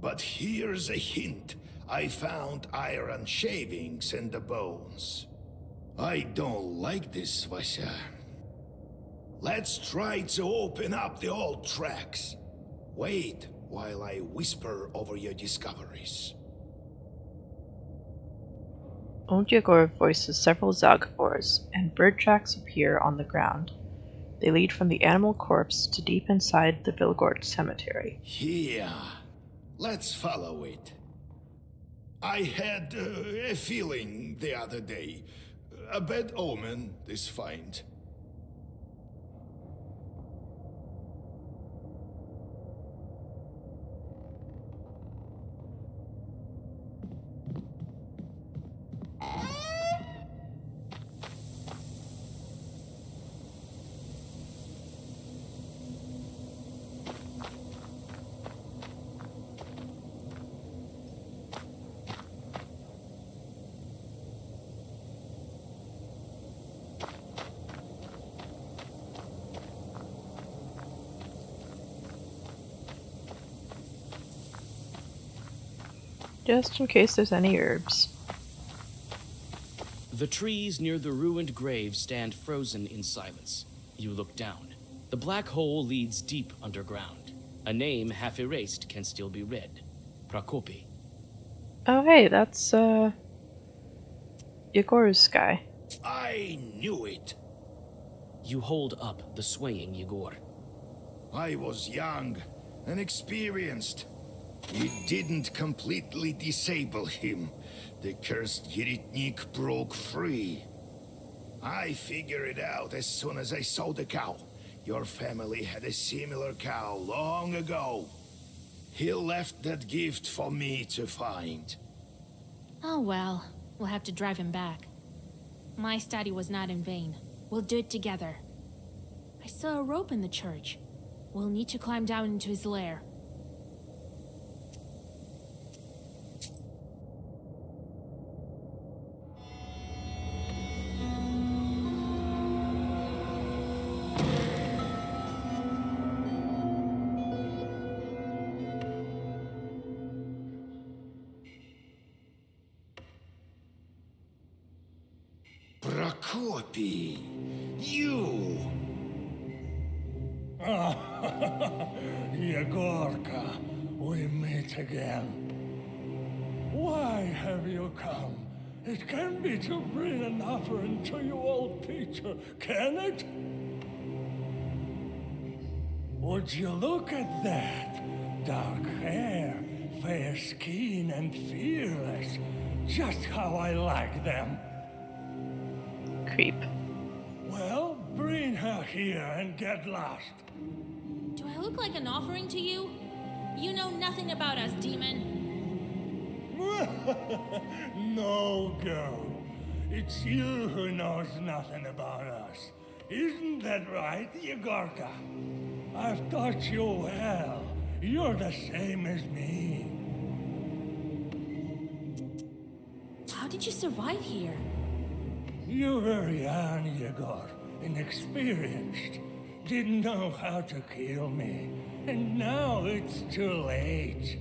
But here's a hint. I found iron shavings in the bones. I don't like this, Vasya. Let's try to open up the old tracks. Wait while I whisper over your discoveries. Old Yegor voices several Zagabors, and bird tracks appear on the ground. They lead from the animal corpse to deep inside the Vilgort cemetery. Here, let's follow it. I had a feeling the other day. A bad omen, this find. Just in case there's any herbs. The trees near the ruined grave stand frozen in silence. You look down. The black hole leads deep underground. A name half erased can still be read. Prokopy. Oh hey, that's Yegor's guy. I knew it. You hold up the swaying Yegor. I was young and experienced. It didn't completely disable him. The cursed Yeritnik broke free. I figured it out as soon as I saw the cow. Your family had a similar cow long ago. He left that gift for me to find. Oh well, we'll have to drive him back. My study was not in vain. We'll do it together. I saw a rope in the church. We'll need to climb down into his lair. Prokopy, you! Yegorka, we meet again. Why have you come? It can be to bring an offering to your old teacher, can it? Would you look at that? Dark hair, fair skin, and fearless. Just how I like them. Creep. Well, bring her here and get lost. Do I look like an offering to you? You know nothing about us, demon. No, girl. It's you who knows nothing about us. Isn't that right, Yegorka? I've taught you well. You're the same as me. How did you survive here? You were young, Yegor, inexperienced. Didn't know how to kill me. And now it's too late.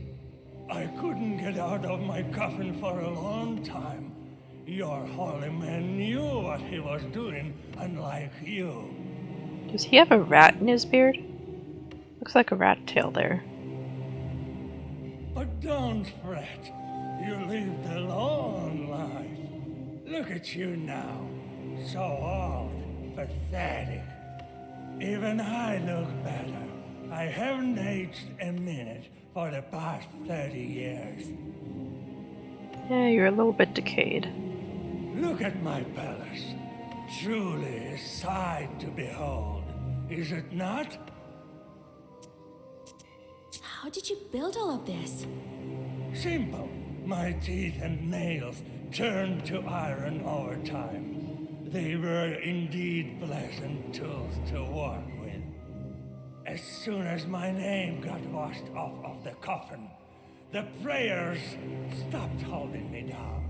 I couldn't get out of my coffin for a long time. Your holy man knew what he was doing, unlike you. Does he have a rat in his beard? Looks like a rat tail there. But don't fret. You lived a long life. Look at you now. So old, pathetic. Even I look better. I haven't aged a minute, for the past 30 years. Yeah, you're a little bit decayed. Look at my palace. Truly a sight to behold, is it not? How did you build all of this? Simple. My teeth and nails turned to iron over time. They were indeed pleasant tools to work with. As soon as my name got washed off of the coffin, the prayers stopped holding me down.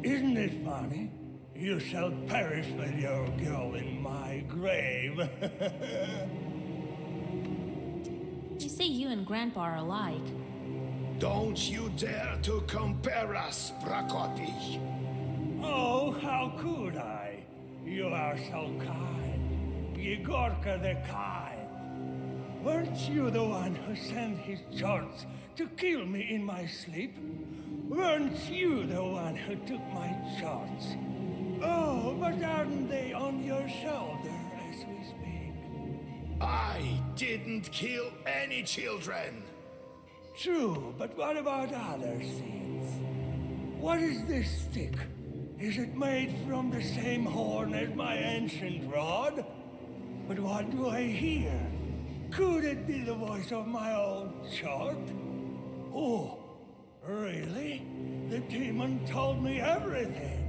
Isn't it funny? You shall perish with your girl in my grave. You say you and Grandpa are alike. Don't you dare to compare us, Prokopy. Oh, how could I? You are so kind. Yegorka the kind. Weren't you the one who sent his charts to kill me in my sleep? Weren't you the one who took my charts? Oh, but aren't they on your shoulder as we speak? I didn't kill any children. True, but what about other things? What is this stick? Is it made from the same horn as my ancient rod? But what do I hear? Could it be the voice of my old chart? Oh, really? The demon told me everything.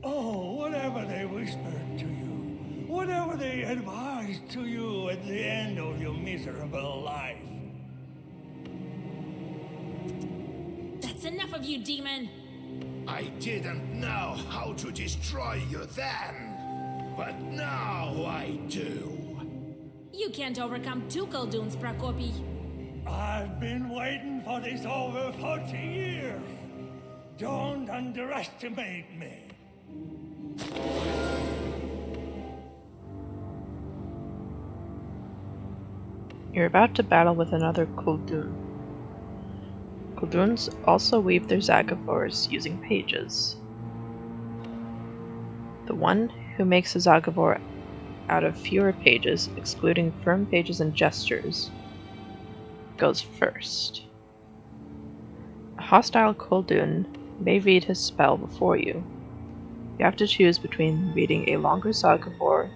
Oh, whatever they whispered to you, whatever they advised to you at the end of your miserable life. That's enough of you, demon! I didn't know how to destroy you then, but now I do. You can't overcome two Kolduns, Prokopy. I've been waiting for this over 40 years. Don't underestimate me. You're about to battle with another Koldun. Kolduns also weave their Zagavors using pages. The one who makes a Zagavor out of fewer pages, excluding firm pages and gestures, goes first. A hostile Koldun may read his spell before you. You have to choose between reading a longer Zagavor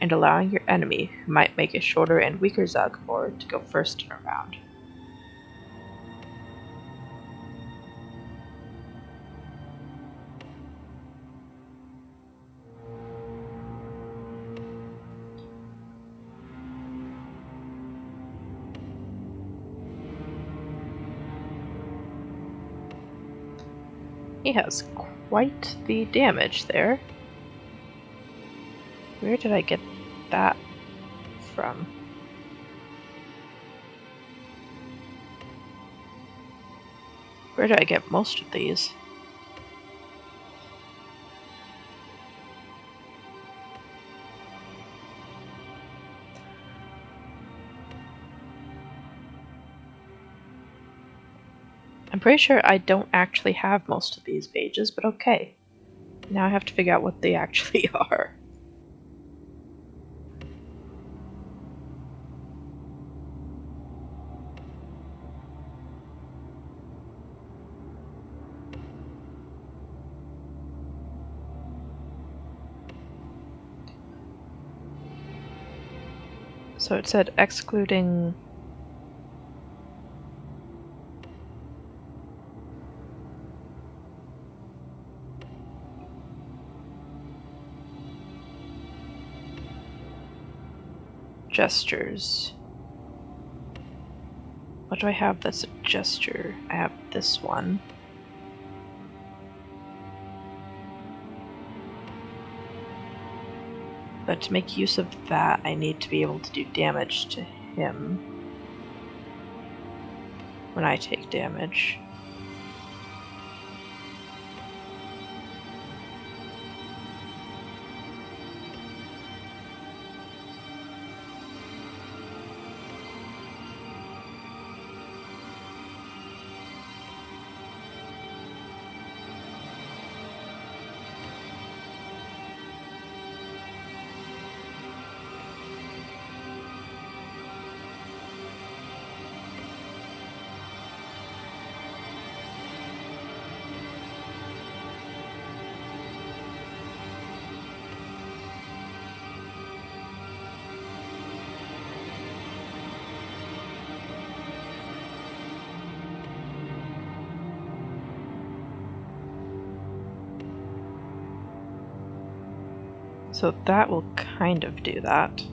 and allowing your enemy, who might make a shorter and weaker Zagavor, to go first in a round. He has quite the damage there. Where did I get that from? Where did I get most of these? I'm pretty sure I don't actually have most of these pages, but okay. Now I have to figure out what they actually are. So it said excluding gestures. What do I have that's a gesture? I have this one. But to make use of that, I need to be able to do damage to him when I take damage. So that will kind of do that.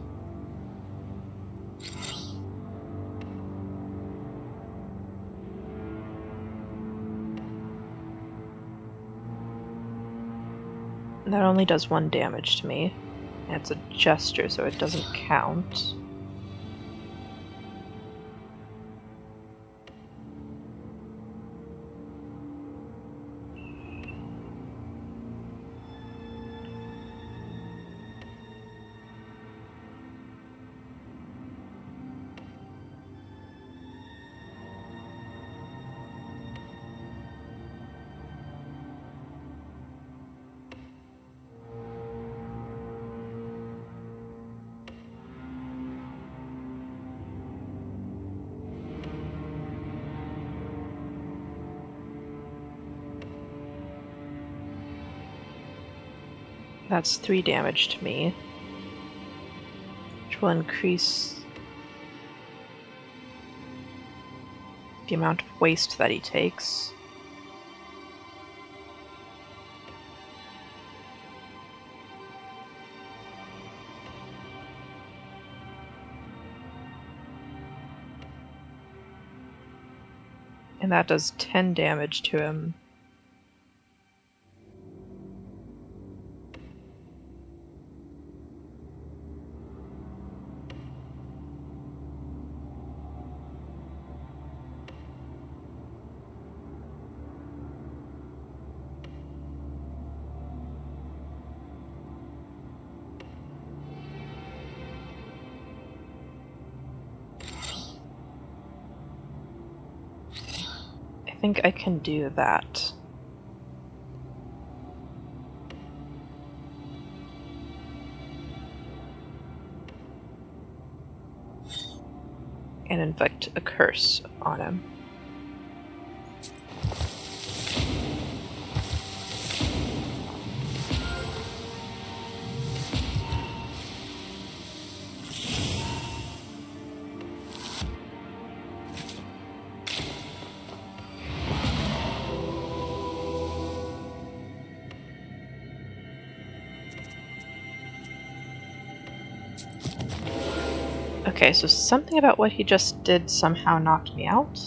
That only does 1 damage to me. And it's a gesture, so it doesn't count. That's 3 damage to me, which will increase the amount of waste that he takes. And that does 10 damage to him. I think I can do that. And inflict a curse on him. Okay, so something about what he just did somehow knocked me out.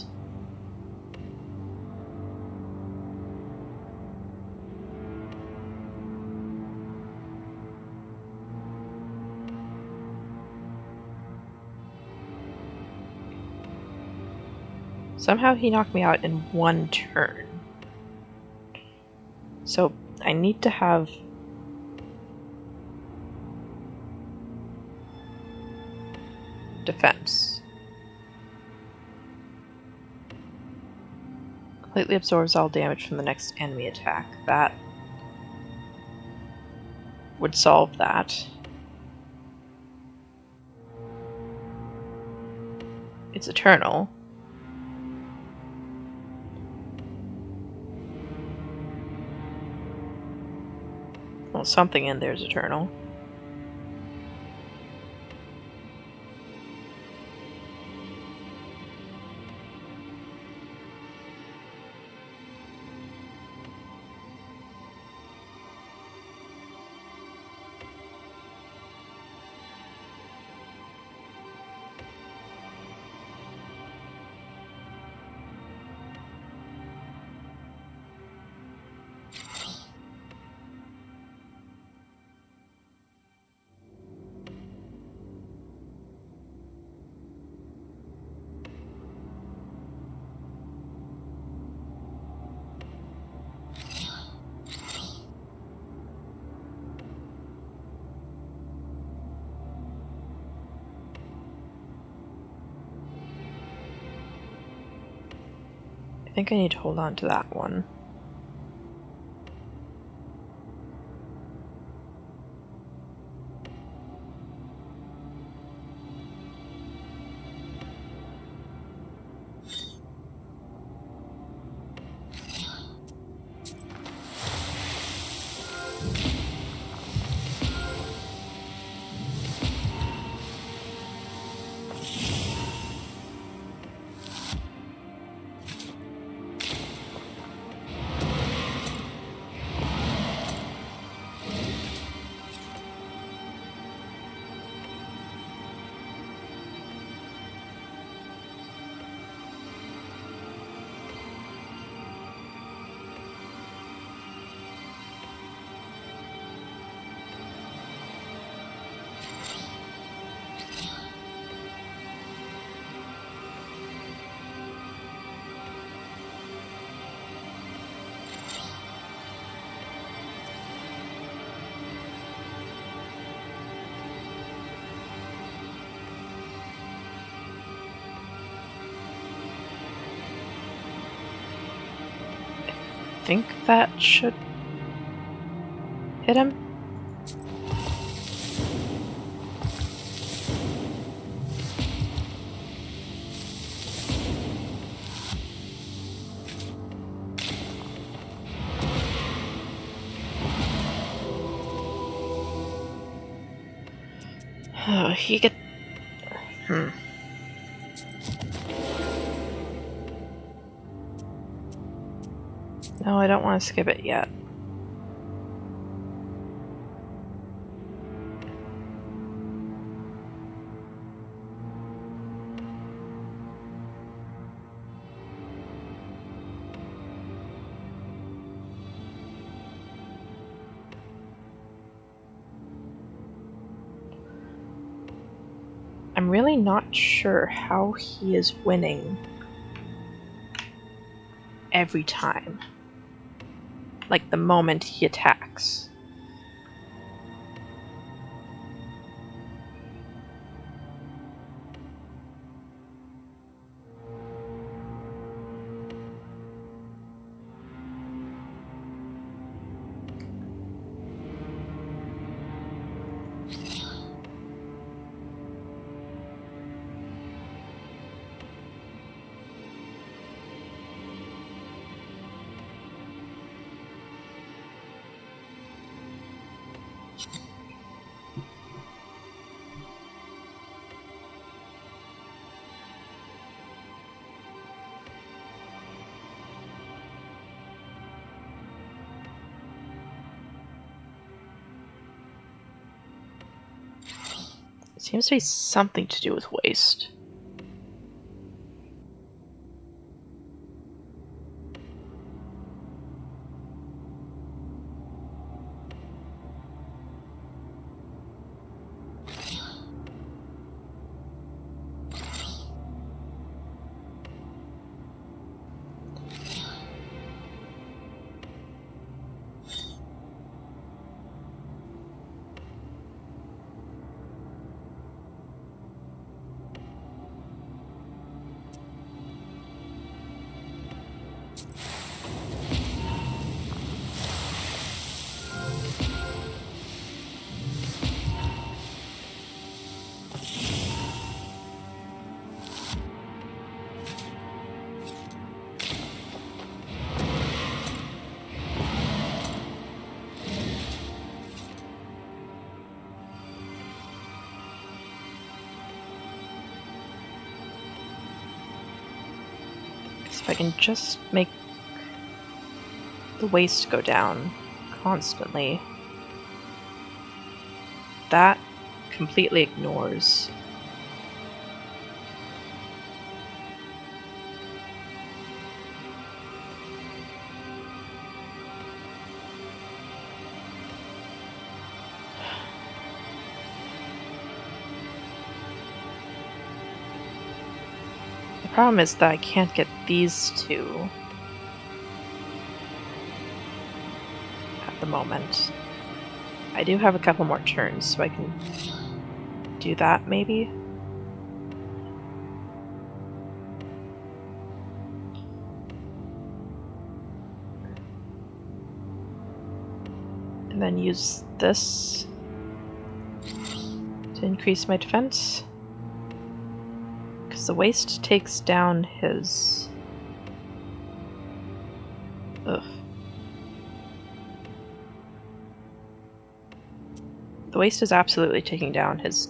Somehow he knocked me out in 1 turn. So I need to have defense. Completely absorbs all damage from the next enemy attack. That would solve that. It's eternal. Well, something in there is eternal. I think I need to hold on to that one. think that should hit him. Oh, he get. No, I don't want to skip it yet. I'm really not sure how he is winning every time. Like the moment he attacks. It seems to be something to do with waste. If I can just make the waste go down constantly, that completely ignores. The problem is that I can't get these two at the moment. I do have a couple more turns, so I can do that maybe. And then use this to increase my defense. Because the waste takes down his... Ugh. The waste is absolutely taking down his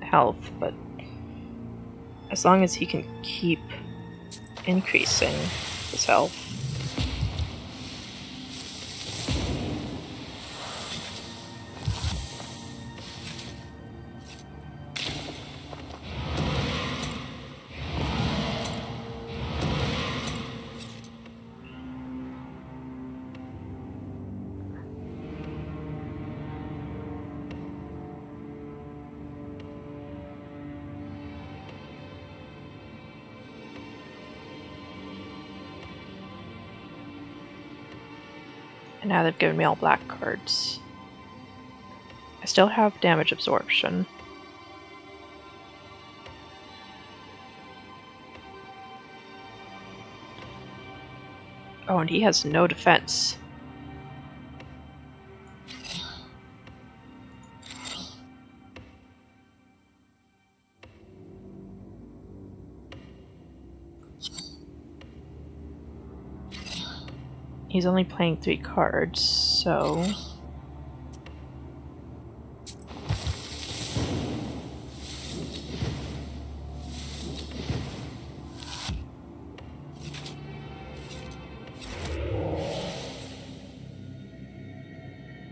health, but as long as he can keep increasing his health. And now they've given me all black cards. I still have damage absorption. Oh, and he has no defense. He's only playing 3 cards, so...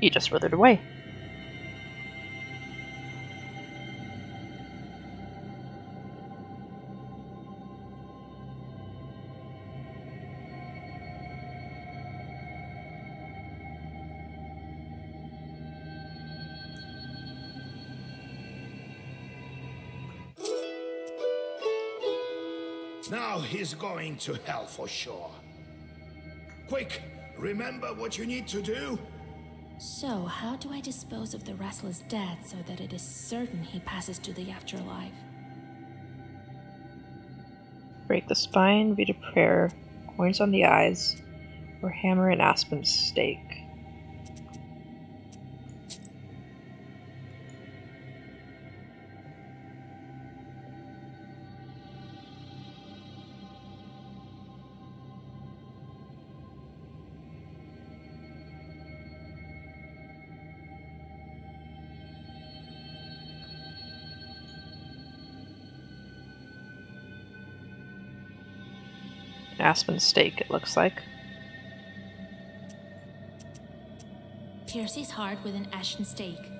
He just withered away. Now he's going to hell for sure. Quick, remember what you need to do? So, how do I dispose of the restless dead so that it is certain he passes to the afterlife? Break the spine, read a prayer, coins on the eyes, or hammer an aspen stake. Aspen stake, it looks like. Pierce his heart with an ashen stake.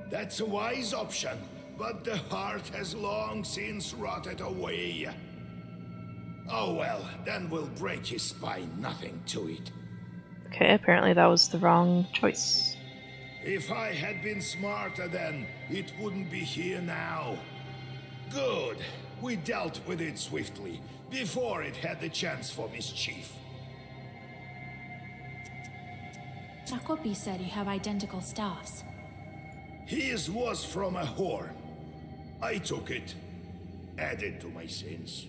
That's a wise option, but the heart has long since rotted away. Oh well, then we'll break his spine, nothing to it. Okay, apparently that was the wrong choice. If I had been smarter then, it wouldn't be here now. Good. We dealt with it swiftly, before it had the chance for mischief. Prokopy said you have identical staffs. His was from a horn. I took it, added to my sins.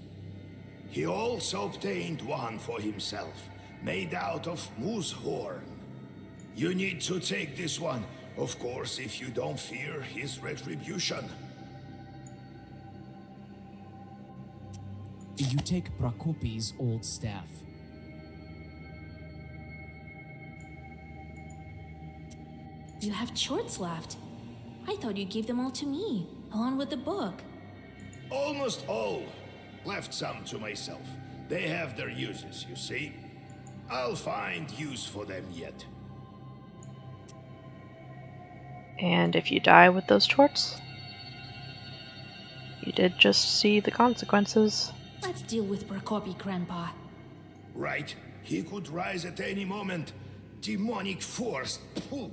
He also obtained one for himself, made out of moose horn. You need to take this one, of course, if you don't fear his retribution. You take Prokopy's old staff. You have chorts left. I thought you gave them all to me, along with the book. Almost all. Left some to myself. They have their uses, you see. I'll find use for them yet. And if you die with those chorts, you did just see the consequences. Let's deal with Prokopy, Grandpa. Right. He could rise at any moment. Demonic force. Pooh.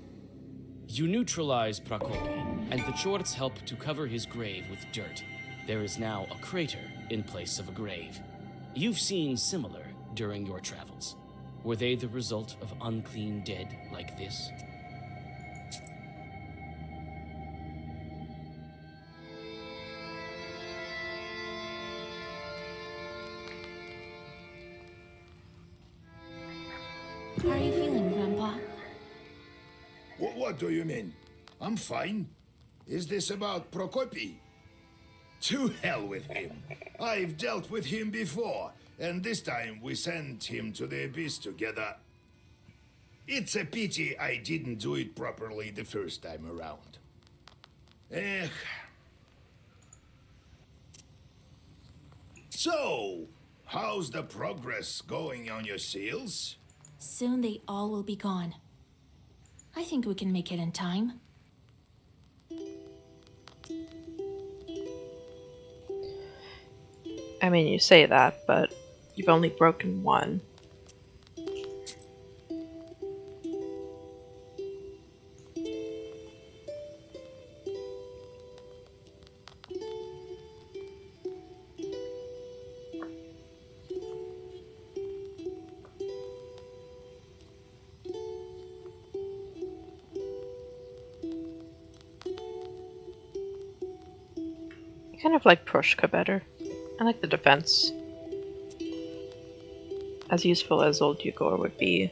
You neutralize Prokopy, and the Chorts help to cover his grave with dirt. There is now a crater in place of a grave. You've seen similar during your travels. Were they the result of unclean dead like this? How are you feeling, Grandpa? What do you mean? I'm fine. Is this about Prokopy? To hell with him. I've dealt with him before, and this time we sent him to the abyss together. It's a pity I didn't do it properly the first time around. So, how's the progress going on your seals? Soon they all will be gone. I think we can make it in time. I mean, you say that, but you've only broken one. I kind of like Prushka better. I like the defense. as useful as old Yugor would be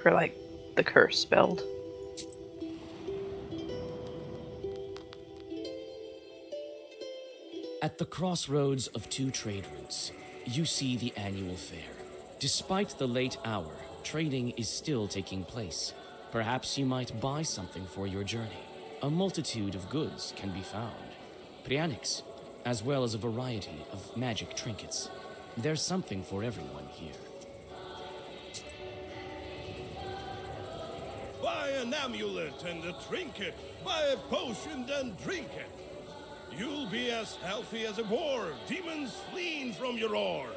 for, like, the curse build. At the crossroads of two trade routes, you see the annual fair. Despite the late hour, trading is still taking place. Perhaps you might buy something for your journey. A multitude of goods can be found. Prianics, as well as a variety of magic trinkets. There's something for everyone here. Buy an amulet and a trinket. Buy a potion and drink it. You'll be as healthy as a boar, demons fleeing from your roar.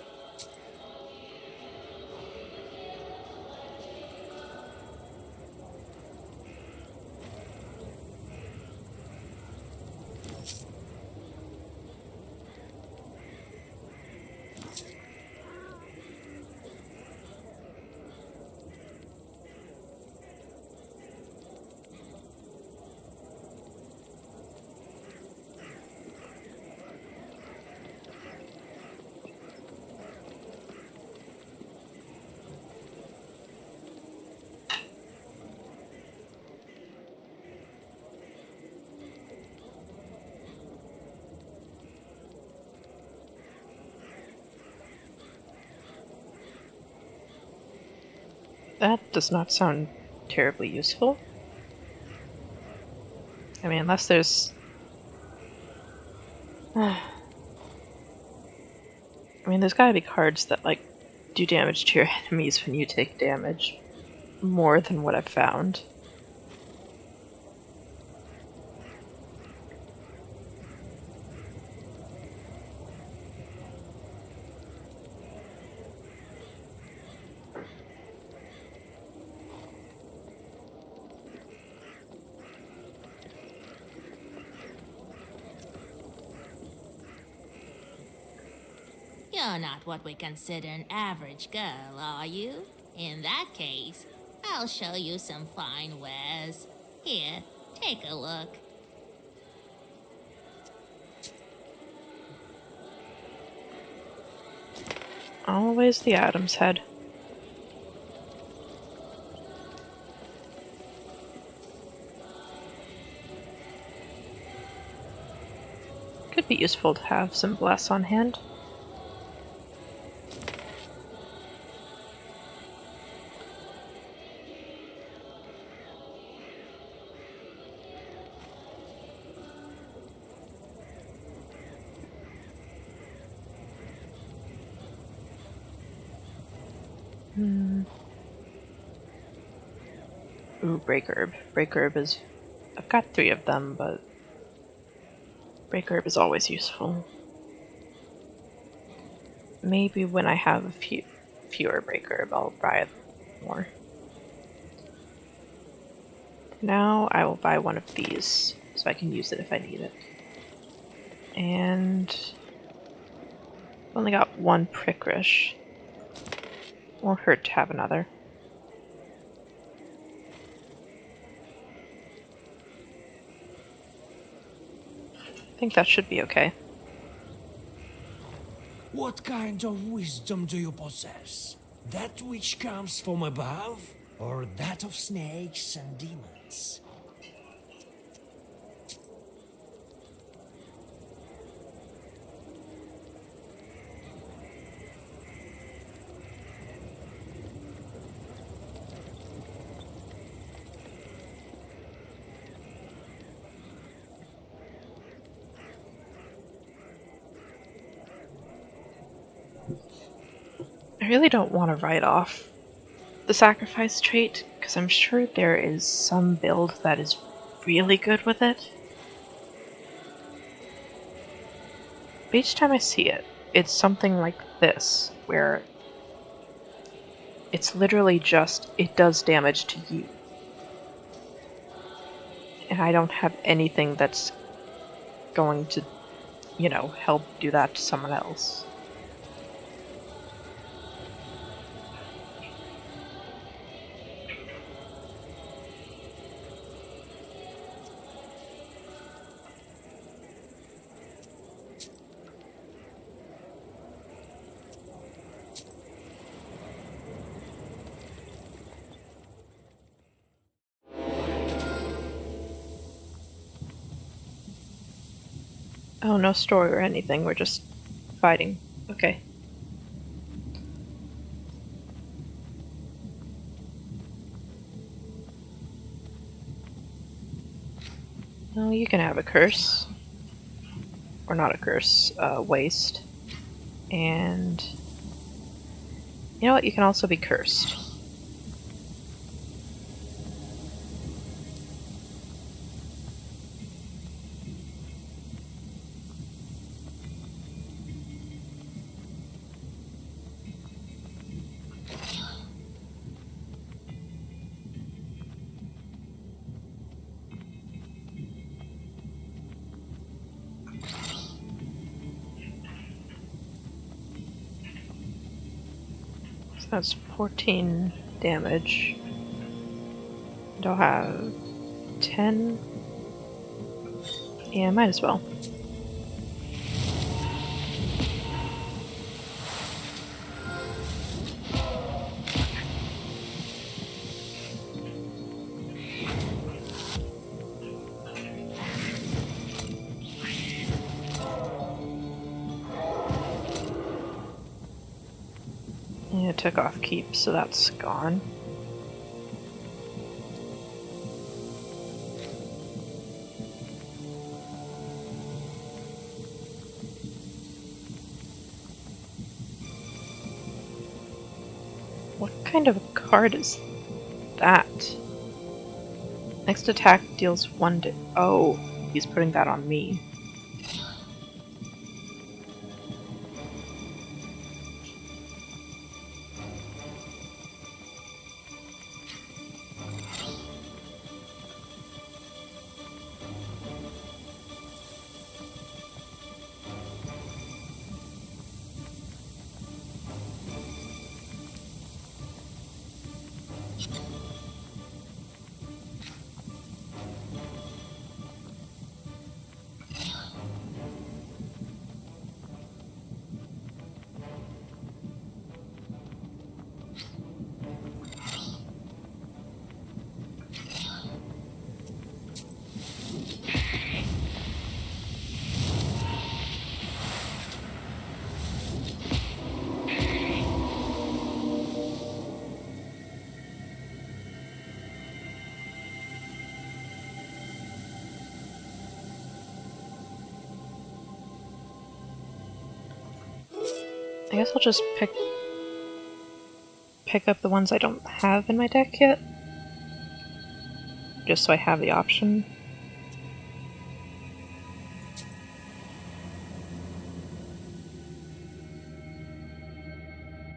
That does not sound terribly useful. I mean, unless there's... I mean, there's gotta be cards that, like, do damage to your enemies when you take damage. More than what I've found. You're not what we consider an average girl, are you? In that case, I'll show you some fine wares. Here, take a look. Always the Adam's head. Could be useful to have some bless on hand. Ooh, Break Herb. Break Herb is... I've got 3 of them, but... Break Herb is always useful. Maybe when I have a fewer Break Herb, I'll buy more. Now I will buy one of these, so I can use it if I need it. And... I've only got 1 Prickrish. Won't hurt to have another. I think that should be okay. What kind of wisdom do you possess? That which comes from above, or that of snakes and demons? I really don't want to write off the sacrifice trait, because I'm sure there is some build that is really good with it. But each time I see it, it's something like this, where it's literally just, it does damage to you. And I don't have anything that's going to, you know, help do that to someone else. Oh, no story or anything. We're just fighting. Okay. Well, you can have a curse. Or not a curse, waste. And you know what? You can also be cursed. So that's 14 damage. And I'll have 10. Yeah, might as well. Yeah, it took off keep, so that's gone. What kind of a card is that? Next attack deals 1 to... Oh, he's putting that on me. I guess I'll just pick up the ones I don't have in my deck yet. Just so I have the option.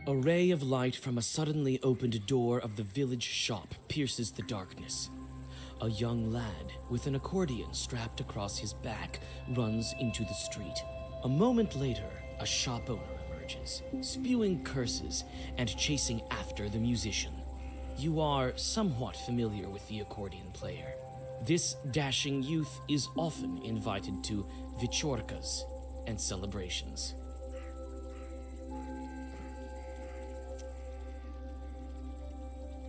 A ray of light from a suddenly opened door of the village shop pierces the darkness. A young lad with an accordion strapped across his back runs into the street. A moment later, a shop owner emerges, spewing curses and chasing after the musician. You are somewhat familiar with the accordion player. This dashing youth is often invited to вечерkas and celebrations.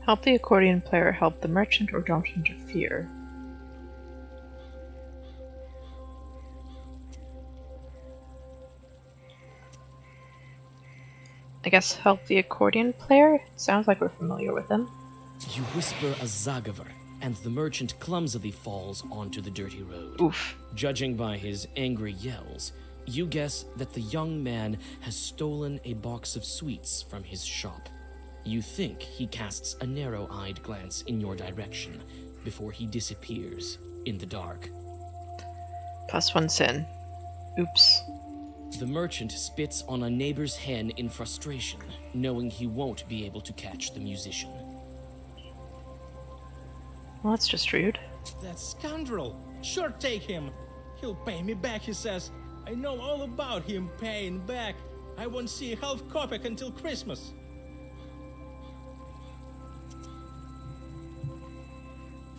Help the accordion player help the merchant or don't interfere. I guess help the accordion player? Sounds like we're familiar with him. You whisper a zagaver, and the merchant clumsily falls onto the dirty road. Oof. Judging by his angry yells, you guess that the young man has stolen a box of sweets from his shop. You think he casts a narrow-eyed glance in your direction before he disappears in the dark. +1 sin. Oops. The merchant spits on a neighbor's hen in frustration, knowing he won't be able to catch the musician. Well, that's just rude. That scoundrel! Sure, take him! He'll pay me back, he says. I know all about him paying back. I won't see a half kopeck until Christmas.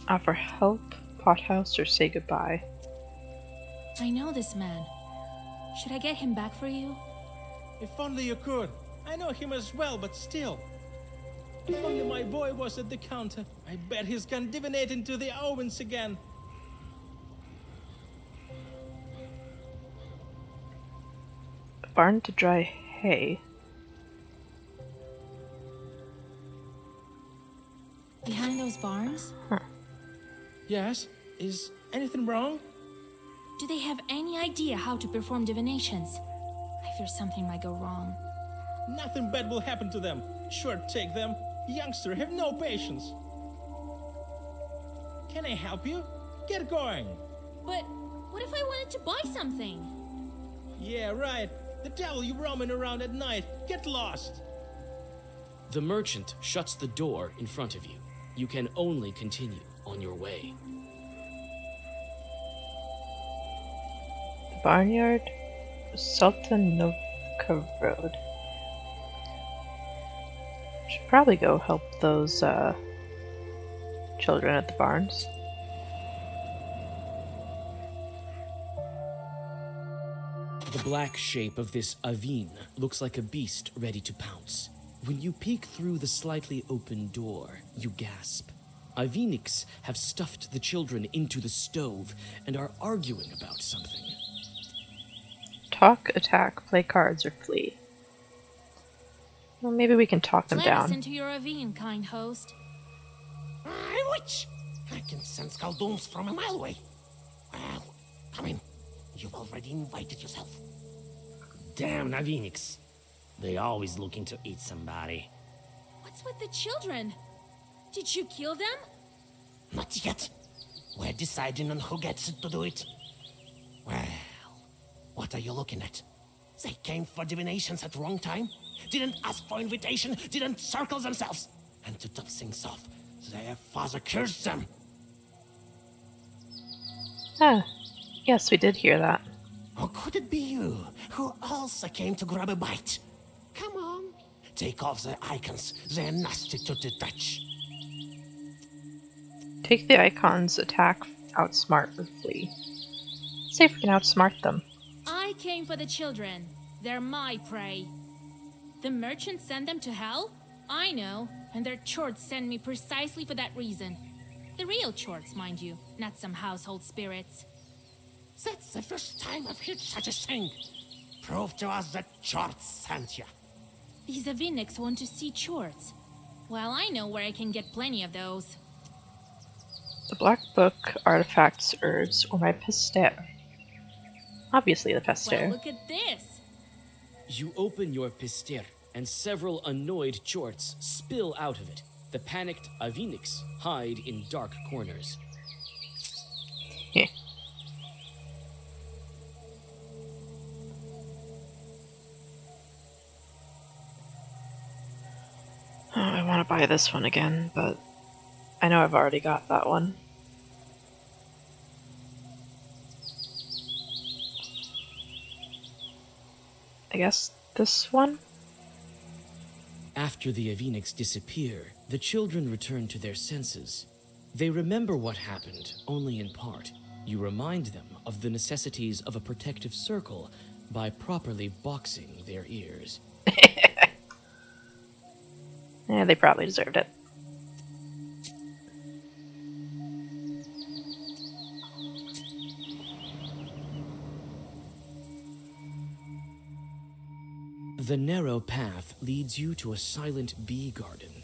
Offer help, pothouse, or say goodbye. I know this man. Should I get him back for you? If only you could. I know him as well, but still. If only my boy was at the counter. I bet he's gone divinating to the omens again. barn to dry hay. Behind those barns? Yes? Is anything wrong? Do they have any idea how to perform divinations? I fear something might go wrong. Nothing bad will happen to them. Sure, take them. Youngster, have no patience. Can I help you? Get going. But what if I wanted to buy something? Yeah, right. The devil you roaming around at night. Get lost. The merchant shuts the door in front of you. You can only continue on your way. The barnyard, Sultanovka Road. Should probably go help those children at the barns. The black shape of this Avin looks like a beast ready to pounce. When you peek through the slightly open door, you gasp. Aviniks have stuffed the children into the stove and are arguing about something. Talk, attack, play cards, or flee. Well, maybe we can talk them Let us down. into your ravine, kind host. Witch! I can sense Khaldun's from a mile away. Well, come in. You've already invited yourself. Damn Navinix. They always looking to eat somebody. What's with the children? Did you kill them? Not yet. We're deciding on who gets to do it. Well, what are you looking at? They came for divinations at the wrong time, didn't ask for invitation, didn't circle themselves. And to top things off, their father cursed them. Ah, yes, we did hear that. Or could it be you, who also came to grab a bite? Come on, take off the icons. They're nasty to the touch. Take the icons, attack, outsmart, or flee. See if we can outsmart them. I came for the children. They're my prey. The merchants send them to hell? I know, and their chorts send me precisely for that reason. The real chorts, mind you, not some household spirits. That's the first time I've heard such a thing. Prove to us that Charts sent you. These Aviniks want to see chorts. Well, I know where I can get plenty of those. The Black Book, artifacts, herbs, or my pister. Obviously the pister. Well, look at this. You open your pister, and several annoyed chorts spill out of it. The panicked Aviniks hide in dark corners. Heh. Oh, I want to buy this one again, but I know I've already got that one. I guess this one? After the Aviniks disappear, the children return to their senses. They remember what happened, only in part. You remind them of the necessities of a protective circle by properly boxing their ears. Yeah, they probably deserved it. The narrow path leads you to a silent bee garden.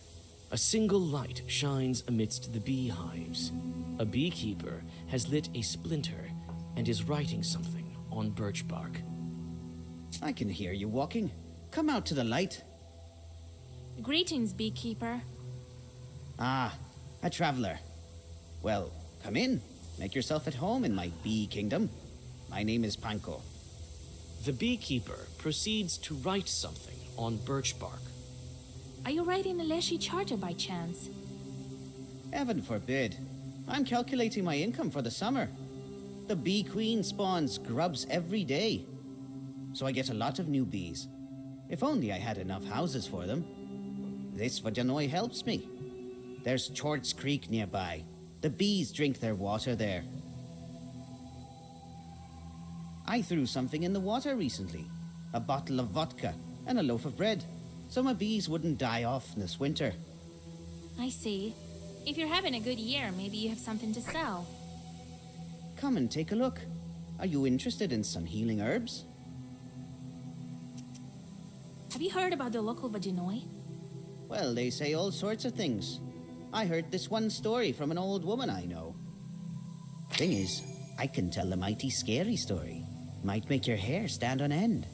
A single light shines amidst the beehives. A beekeeper has lit a splinter and is writing something on birch bark. I can hear you walking. Come out to the light. Greetings, beekeeper. Ah, a traveler. Well, come in. Make yourself at home in my bee kingdom. My name is Panko. The beekeeper proceeds to write something on birch bark. Are you writing a Leshy charter by chance? Heaven forbid. I'm calculating my income for the summer. The bee queen spawns grubs every day. So I get a lot of new bees. If only I had enough houses for them. This Vodyanoi helps me. There's Chorts Creek nearby. The bees drink their water there. I threw something in the water recently. A bottle of vodka and a loaf of bread. So my bees wouldn't die off this winter. I see. If you're having a good year, maybe you have something to sell. Come and take a look. Are you interested in some healing herbs? Have you heard about the local Vodyanoi? Well, they say all sorts of things. I heard this one story from an old woman I know. Thing is, I can tell a mighty scary story. Might make your hair stand on end.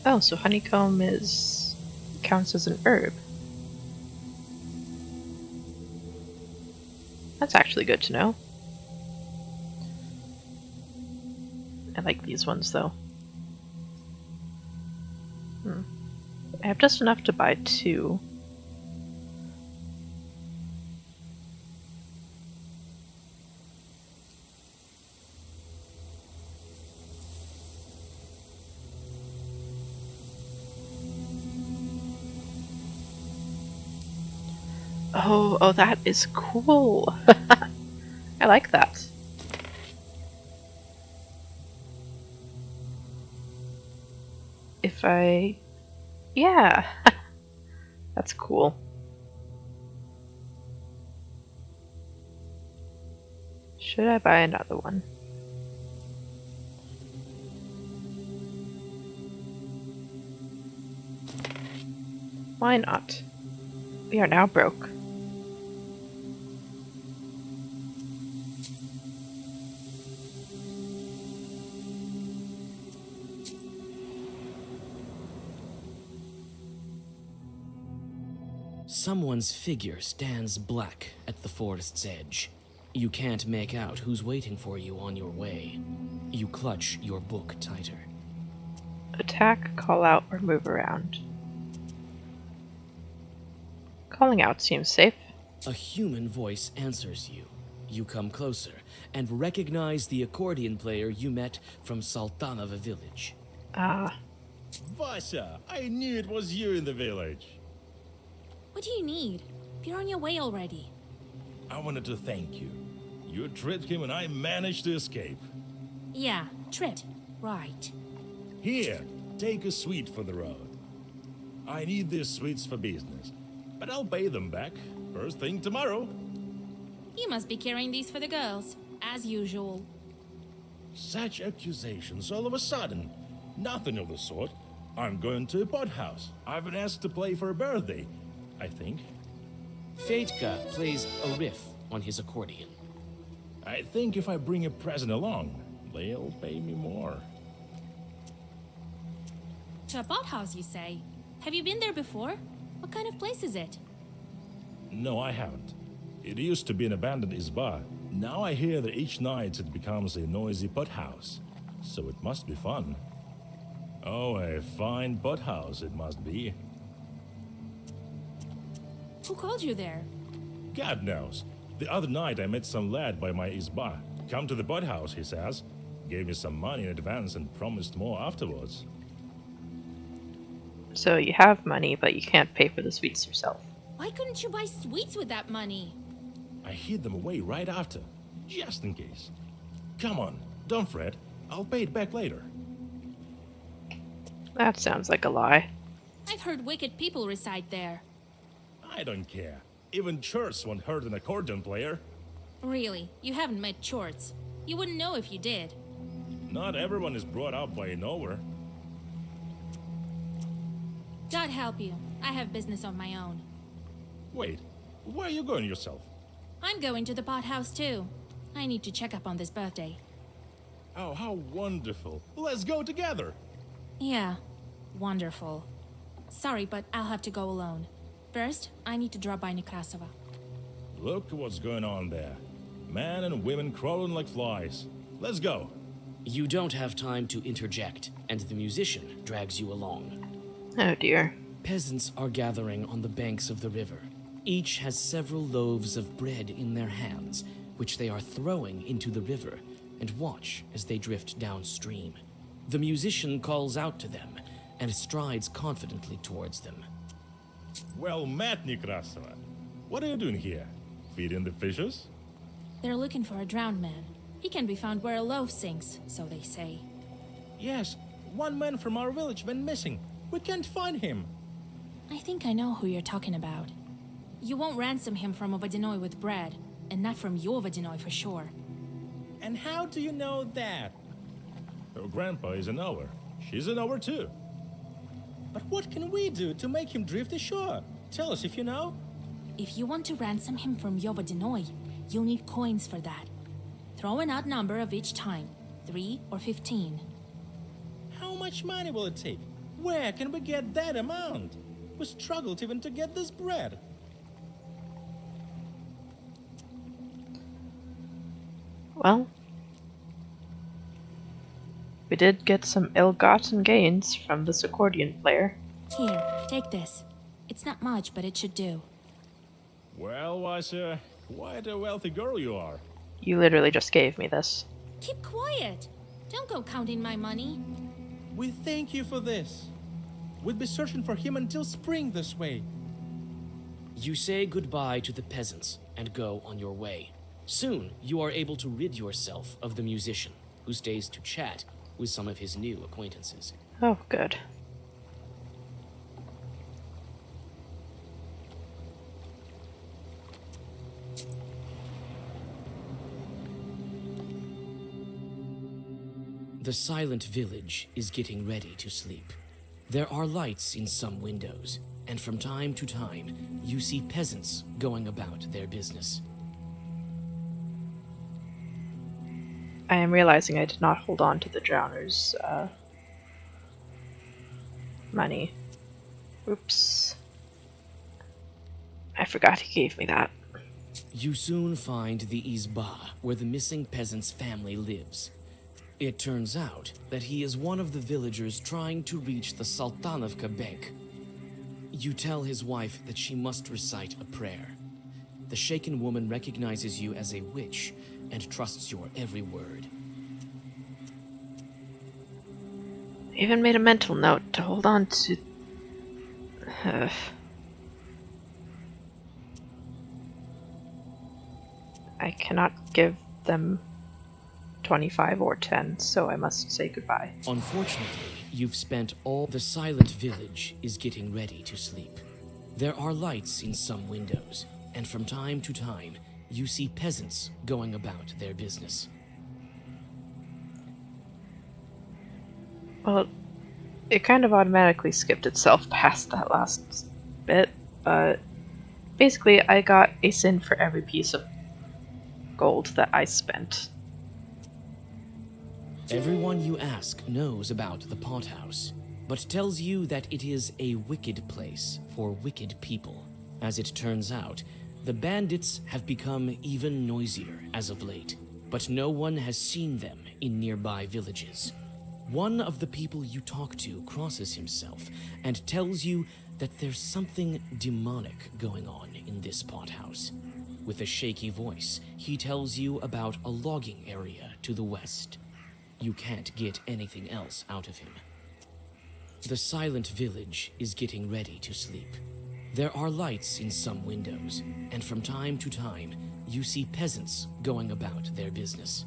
Oh, so honeycomb counts as an herb. That's actually good to know. I like these ones though. I have just enough to buy 2. Oh, that is cool. I like that. Yeah, that's cool. Should I buy another one? Why not? We are now broke. Someone's figure stands black at the forest's edge. You can't make out who's waiting for you on your way. You clutch your book tighter. Attack, call out, or move around. Calling out seems safe. A human voice answers you. You come closer and recognize the accordion player you met from Sultanova village. Ah. Vasya, I knew it was you in the village. What do you need? You're on your way already. I wanted to thank you. You tricked him and I managed to escape. Yeah, tricked. Right. Here, take a sweet for the road. I need these sweets for business, but I'll pay them back first thing tomorrow. You must be carrying these for the girls, as usual. Such accusations all of a sudden. Nothing of the sort. I'm going to a pot house. I've been asked to play for a birthday, I think. Fetka plays a riff on his accordion. I think if I bring a present along, they'll pay me more. To a pot house, you say? Have you been there before? What kind of place is it? No, I haven't. It used to be an abandoned izba. Now I hear that each night it becomes a noisy pot house. So it must be fun. Oh, a fine pot house it must be. Who called you there? God knows. The other night I met some lad by my izba. Come to the pot house, he says. Gave me some money in advance and promised more afterwards. So you have money, but you can't pay for the sweets yourself. Why couldn't you buy sweets with that money? I hid them away right after, just in case. Come on, don't fret. I'll pay it back later. That sounds like a lie. I've heard wicked people reside there. I don't care. Even church won't hurt an accordion player. Really, you haven't met Chorts. You wouldn't know if you did. Not everyone is brought up by a knower. God help you. I have business of my own. Wait, where are you going yourself? I'm going to the pot house too. I need to check up on this birthday. Oh, how wonderful. Let's go together. Yeah, wonderful. Sorry, but I'll have to go alone. First, I need to drop by Nekrasova. Look what's going on there. Men and women crawling like flies. Let's go. You don't have time to interject, and the musician drags you along. Oh dear. Peasants are gathering on the banks of the river. Each has several loaves of bread in their hands, which they are throwing into the river, and watch as they drift downstream. The musician calls out to them and strides confidently towards them. Well met, Nekrasova. What are you doing here? Feeding the fishes? They're looking for a drowned man. He can be found where a loaf sinks, so they say. Yes, one man from our village went missing. We can't find him. I think I know who you're talking about. You won't ransom him from a Vodyanoi with bread, and not from your Vodyanoi for sure. And how do you know that? Her grandpa is a knower. She's a knower too. But what can we do to make him drift ashore? Tell us if you know. If you want to ransom him from Vodyanoi, you'll need coins for that. Throw an odd number of each time, 3 or 15. How much money will it take? Where can we get that amount? We struggled even to get this bread. Well, we did get some ill-gotten gains from this accordion player. Here, take this. It's not much, but it should do. Well, Wisa, quite a wealthy girl you are. You literally just gave me this. Keep quiet! Don't go counting my money. We thank you for this. We'll be searching for him until spring this way. You say goodbye to the peasants and go on your way. Soon, you are able to rid yourself of the musician, who stays to chat with some of his new acquaintances. Oh, good. The silent village is getting ready to sleep. There are lights in some windows, and from time to time, you see peasants going about their business. I am realizing I did not hold on to the drowner's money. Oops. I forgot he gave me that. You soon find the Izba, where the missing peasant's family lives. It turns out that he is one of the villagers trying to reach the Sultanovka Bank. You tell his wife that she must recite a prayer. The shaken woman recognizes you as a witch and trusts your every word. I even made a mental note to hold on to... I cannot give them 25 or 10, so I must say goodbye. Unfortunately, you've spent all... The silent village is getting ready to sleep. There are lights in some windows, and from time to time, you see peasants going about their business. Well, it kind of automatically skipped itself past that last bit, but basically I got a sin for every piece of gold that I spent. Everyone you ask knows about the pothouse, but tells you that it is a wicked place for wicked people. As it turns out, the bandits have become even noisier as of late, but no one has seen them in nearby villages. One of the people you talk to crosses himself and tells you that there's something demonic going on in this pothouse. With a shaky voice, he tells you about a logging area to the west. You can't get anything else out of him. The silent village is getting ready to sleep. There are lights in some windows, and from time to time, you see peasants going about their business.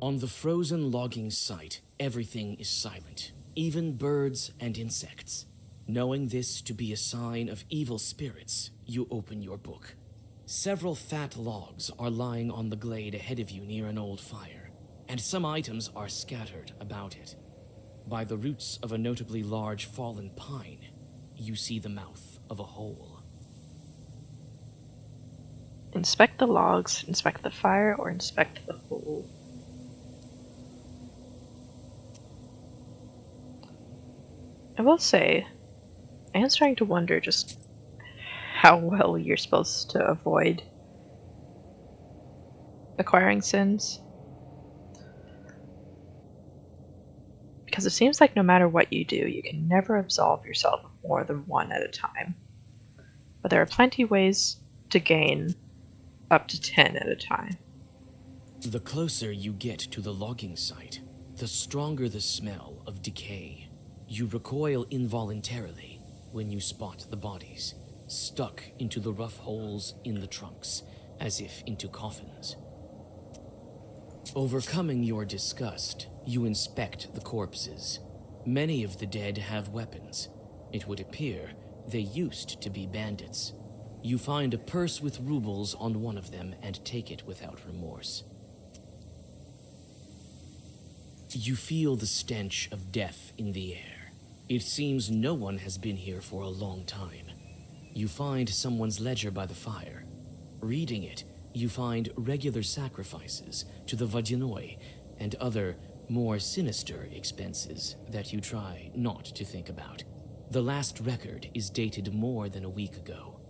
On the frozen logging site, everything is silent, even birds and insects. Knowing this to be a sign of evil spirits, you open your book. Several fat logs are lying on the glade ahead of you near an old fire, and some items are scattered about it. By the roots of a notably large fallen pine, you see the mouth of a hole. Inspect the logs, inspect the fire, or inspect the hole. I will say, I am starting to wonder just how well you're supposed to avoid acquiring sins. Because it seems like no matter what you do, you can never absolve yourself of more than one at a time. But there are plenty ways to gain up to 10 at a time. The closer you get to the logging site, the stronger the smell of decay. You recoil involuntarily when you spot the bodies, stuck into the rough holes in the trunks, as if into coffins. Overcoming your disgust, you inspect the corpses. Many of the dead have weapons. It would appear they used to be bandits. You find a purse with rubles on one of them and take it without remorse. You feel the stench of death in the air. It seems no one has been here for a long time. You find someone's ledger by the fire. Reading it, you find regular sacrifices to the Vodyanoi and other, more sinister expenses that you try not to think about. The last record is dated more than a week ago.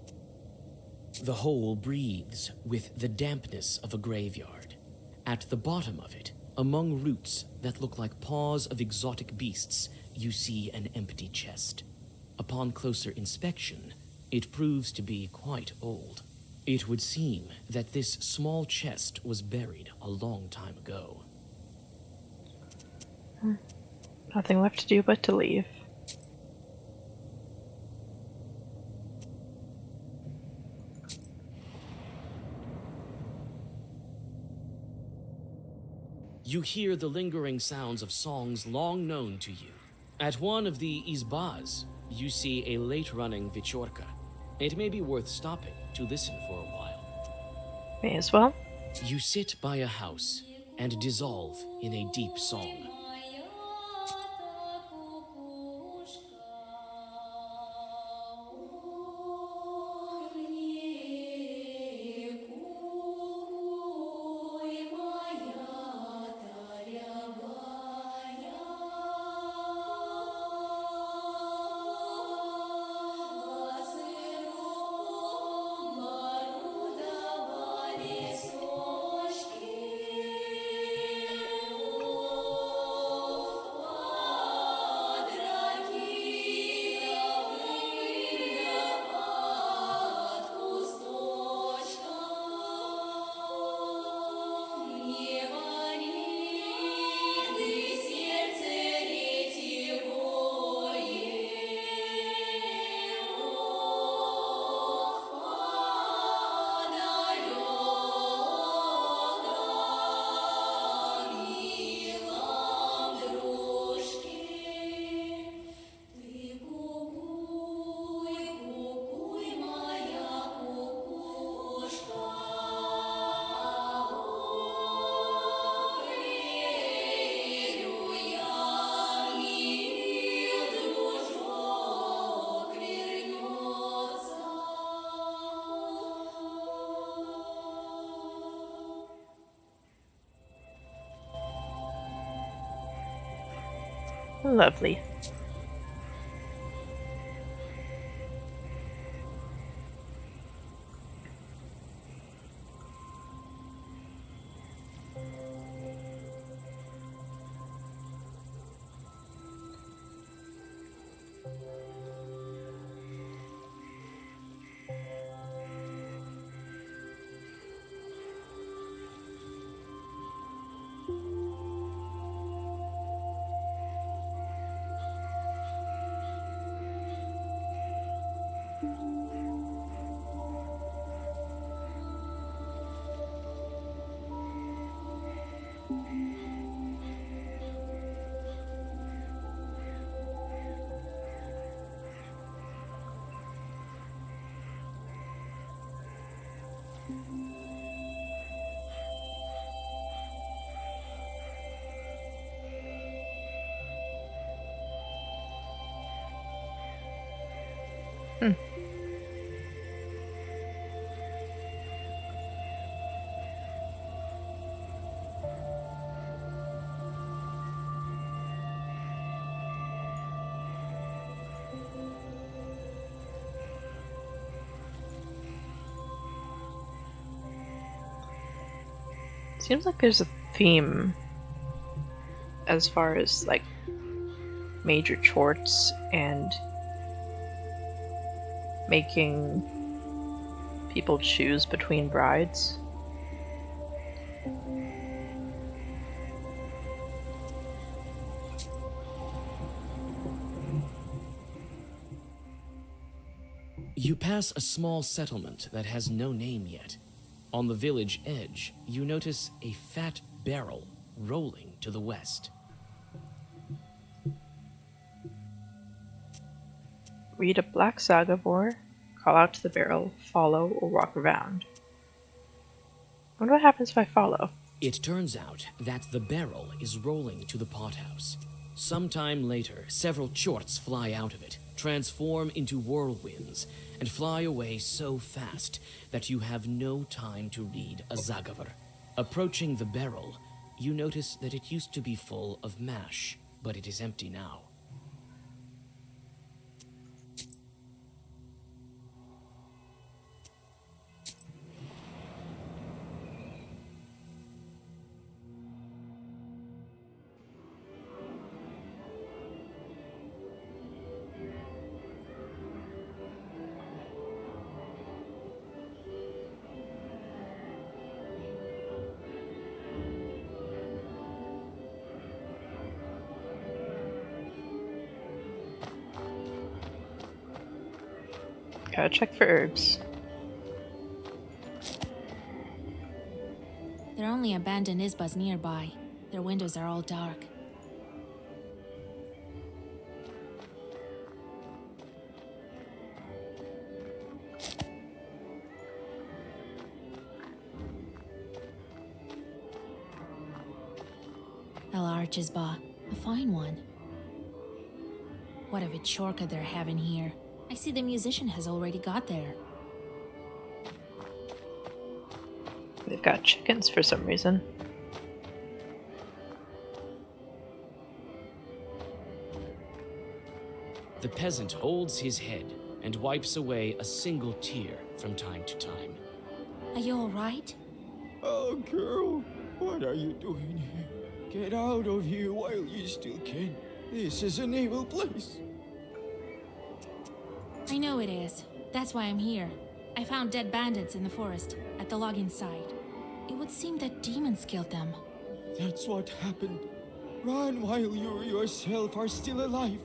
The hole breathes with the dampness of a graveyard. At the bottom of it, among roots that look like paws of exotic beasts, you see an empty chest. Upon closer inspection, it proves to be quite old. It would seem that this small chest was buried a long time ago. Nothing left to do but to leave. You hear the lingering sounds of songs long known to you. At one of the izbas, you see a late-running vichorka. It may be worth stopping to listen for a while. May as well. You sit by a house and dissolve in a deep song. Lovely. Seems like there's a theme as far as like major chorts and making people choose between brides. You pass a small settlement that has no name yet. On the village edge, you notice a fat barrel rolling to the west. Read a black Zagabor, call out to the barrel, follow, or walk around. I wonder what happens if I follow. It turns out that the barrel is rolling to the pothouse. Sometime later, several chorts fly out of it, transform into whirlwinds, and fly away so fast that you have no time to read a Zagavar. Approaching the barrel, you notice that it used to be full of mash, but it is empty now. Gotta check for herbs. There are only abandoned isbas nearby. Their windows are all dark. A large isba, a fine one. What a vichorka they're having here. I see the musician has already got there. They've got chickens for some reason. The peasant holds his head and wipes away a single tear from time to time. Are you alright? Oh, girl, what are you doing here? Get out of here while you still can. This is an evil place. I know it is. That's why I'm here. I found dead bandits in the forest, at the logging site. It would seem that demons killed them. That's what happened. Run while you yourself are still alive.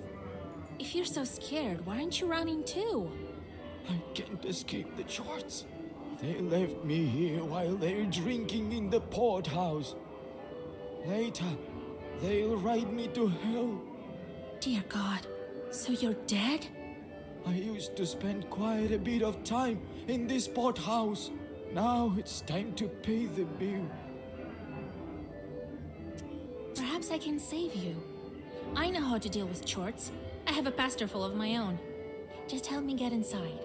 If you're so scared, why aren't you running too? I can't escape the charts. They left me here while they're drinking in the pothouse. Later, they'll ride me to hell. Dear God, so you're dead? I used to spend quite a bit of time in this pothouse. Now it's time to pay the bill. Perhaps I can save you. I know how to deal with chorts. I have a pastor full of my own. Just help me get inside.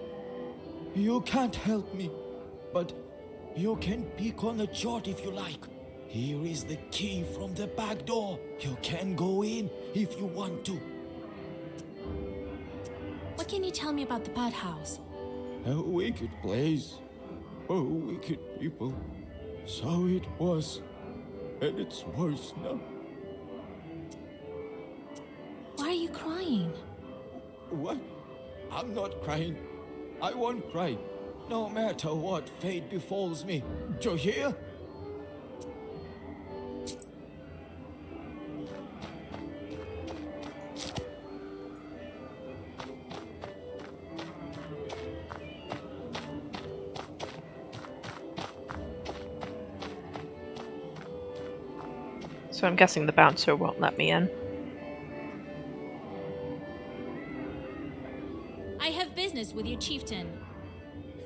You can't help me, but you can peek on the chart if you like. Here is the key from the back door. You can go in if you want to. What can you tell me about the pothouse? A wicked place. Oh, wicked people. So it was. And it's worse now. Why are you crying? What? I'm not crying. I won't cry. No matter what fate befalls me. Do you hear? So I'm guessing the bouncer won't let me in. I have business with your chieftain.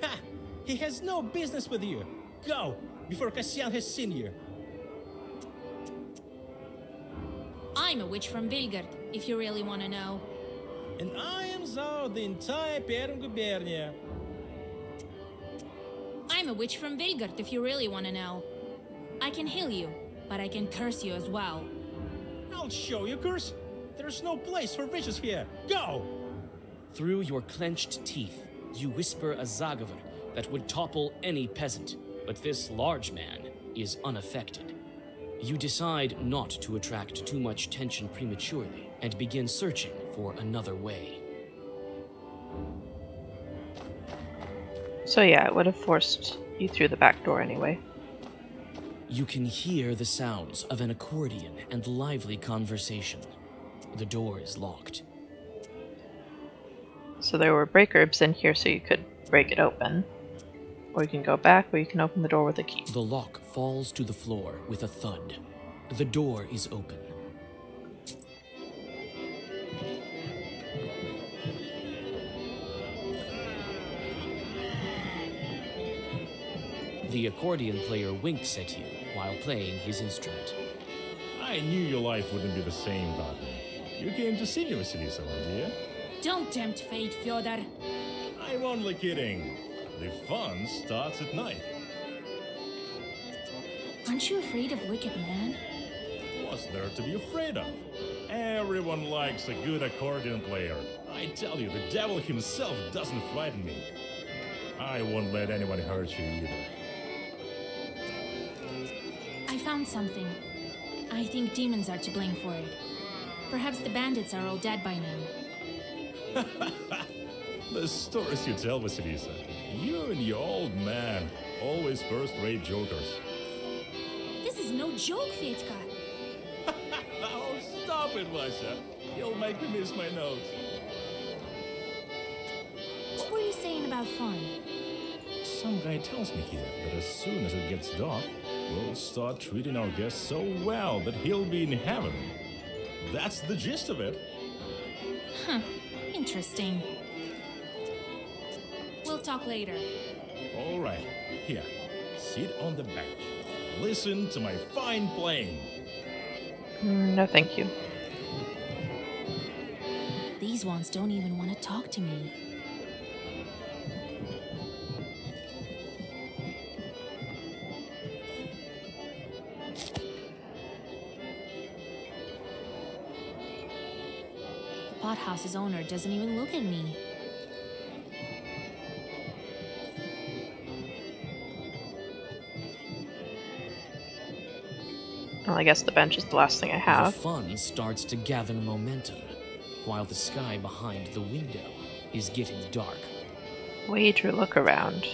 Ha! He has no business with you. Go, before Cassian has seen you. I'm a witch from Vilgard, if you really want to know. And I am Zao, the entire Perm gubernia. I'm a witch from Vilgard, if you really want to know. I can heal you, but I can curse you as well. I'll show you, curse. There's no place for witches here. Go! Through your clenched teeth, you whisper a Zagavar that would topple any peasant, but this large man is unaffected. You decide not to attract too much tension prematurely and begin searching for another way. So yeah, it would have forced you through the back door anyway. You can hear the sounds of an accordion and lively conversation. The door is locked. So there were break herbs in here so you could break it open. or you can go back, or you can open the door with a key. The lock falls to the floor with a thud. The door is open. The accordion player winks at you while playing his instrument. I knew your life wouldn't be the same without me. You came to see me, Vasilisa, my dear. Don't tempt fate, Fyodor. I'm only kidding. The fun starts at night. Aren't you afraid of Wicked Man? What's there to be afraid of? Everyone likes a good accordion player. I tell you, the devil himself doesn't frighten me. I won't let anyone hurt you either. I found something. I think demons are to blame for it. Perhaps the bandits are all dead by now. The stories you tell, Vasilisa. You and your old man, always first-rate jokers. This is no joke, Fetka. Oh, stop it, Vasha. You'll make me miss my notes. What were you saying about fun? Some guy tells me here that as soon as it gets dark, we'll start treating our guests so well that he'll be in heaven. That's the gist of it. Huh. Interesting. We'll talk later. All right. Here, sit on the bench. Listen to my fine playing. No, thank you. These ones don't even want to talk to me. The pothouse's owner doesn't even look at me. Well, I guess the bench is the last thing I The have. fun starts to gather momentum, while the sky behind the window is getting dark. Way to look around.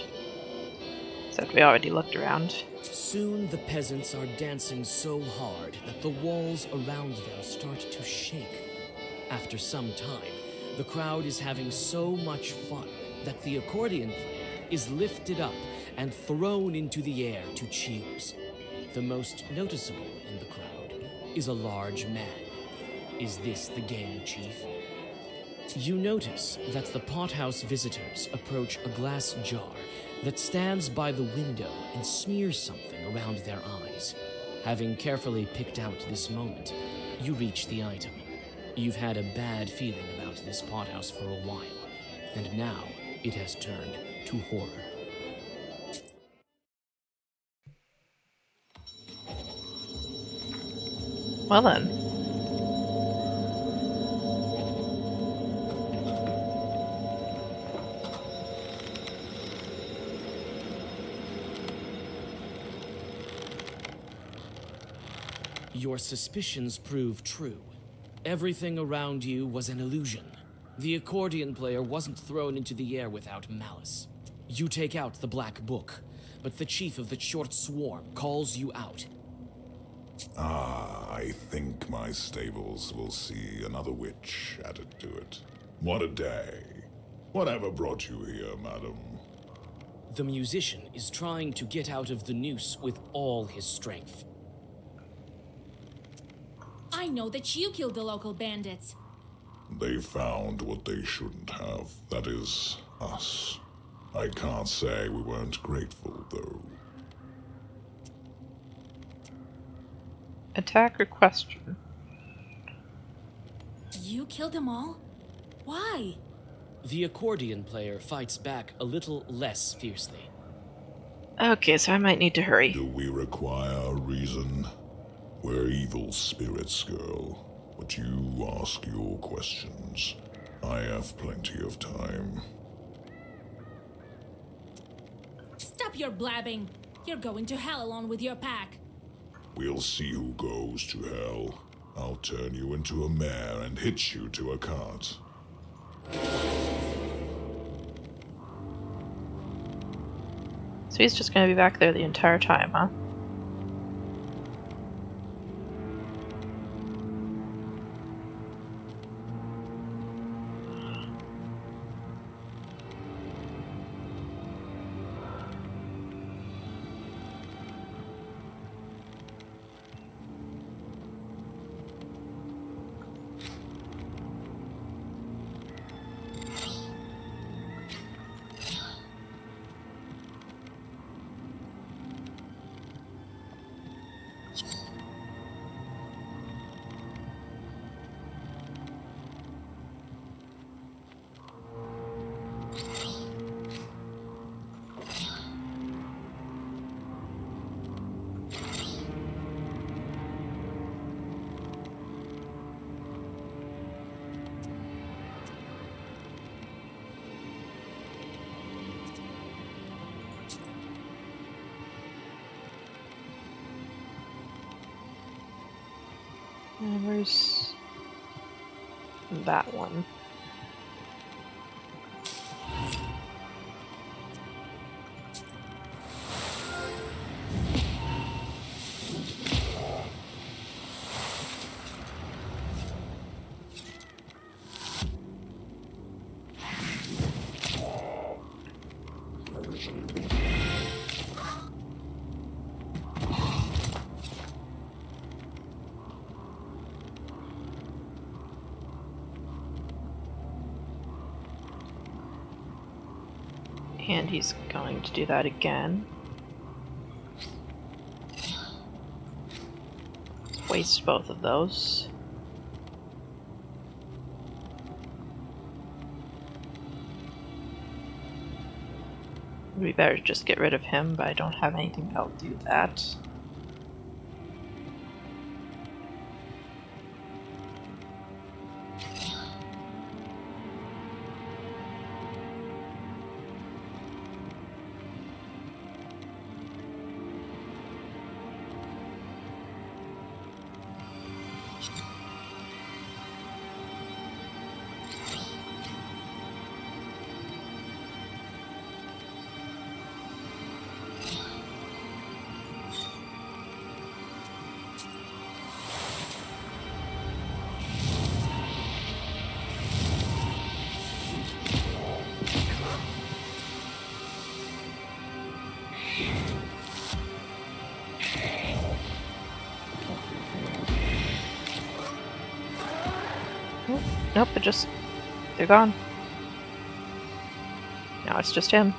Except we already looked around. Soon the peasants are dancing so hard that the walls around them start to shake. After some time, the crowd is having so much fun that the accordion player is lifted up and thrown into the air to cheers. The most noticeable in the crowd is a large man. Is this the game, Chief? You notice that the pothouse visitors approach a glass jar that stands by the window and smears something around their eyes. Having carefully picked out this moment, you reach the item. You've had a bad feeling about this pothouse for a while, and now it has turned to horror. Well then. Your suspicions prove true. Everything around you was an illusion. The accordion player wasn't thrown into the air without malice. You take out the black book, but the chief of the short swarm calls you out. I think my stables will see another witch added to it. What a day. Whatever brought you here, madam? The musician is trying to get out of the noose with all his strength. I know that you killed the local bandits. They found what they shouldn't have. That is, us. I can't say we weren't grateful, though. Attack or question? You killed them all? Why? The accordion player fights back a little less fiercely. Okay, so I might need to hurry. Do we require a reason? We're evil spirits, girl. But you ask your questions. I have plenty of time. Stop your blabbing. You're going to hell along with your pack. We'll see who goes to hell. I'll turn you into a mare and hitch you to a cart. So he's just gonna be back there the entire time, huh? And where's that one? And he's going to do that again. Let's waste both of those. We better just get rid of him, but I don't have anything that'll do that. Nope, they're gone. Now it's just him.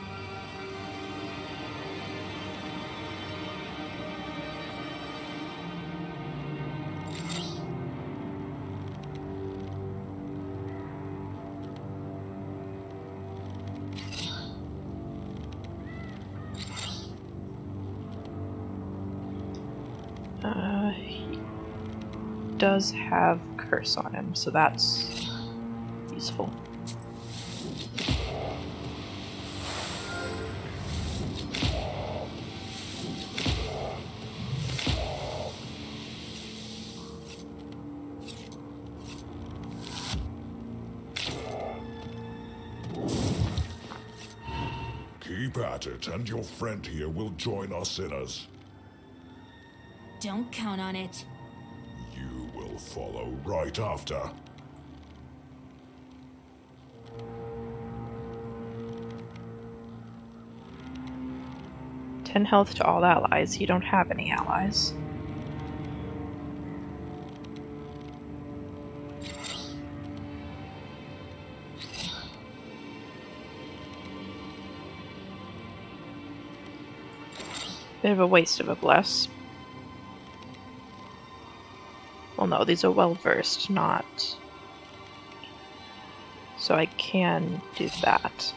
He does have curse on him, so that's useful. Keep at it, and your friend here will join our sinners. Don't count on it. You will follow right after. Ten health to all allies. You don't have any allies. Bit of a waste of a bless. Well, no, these are well versed, not. So I can do that.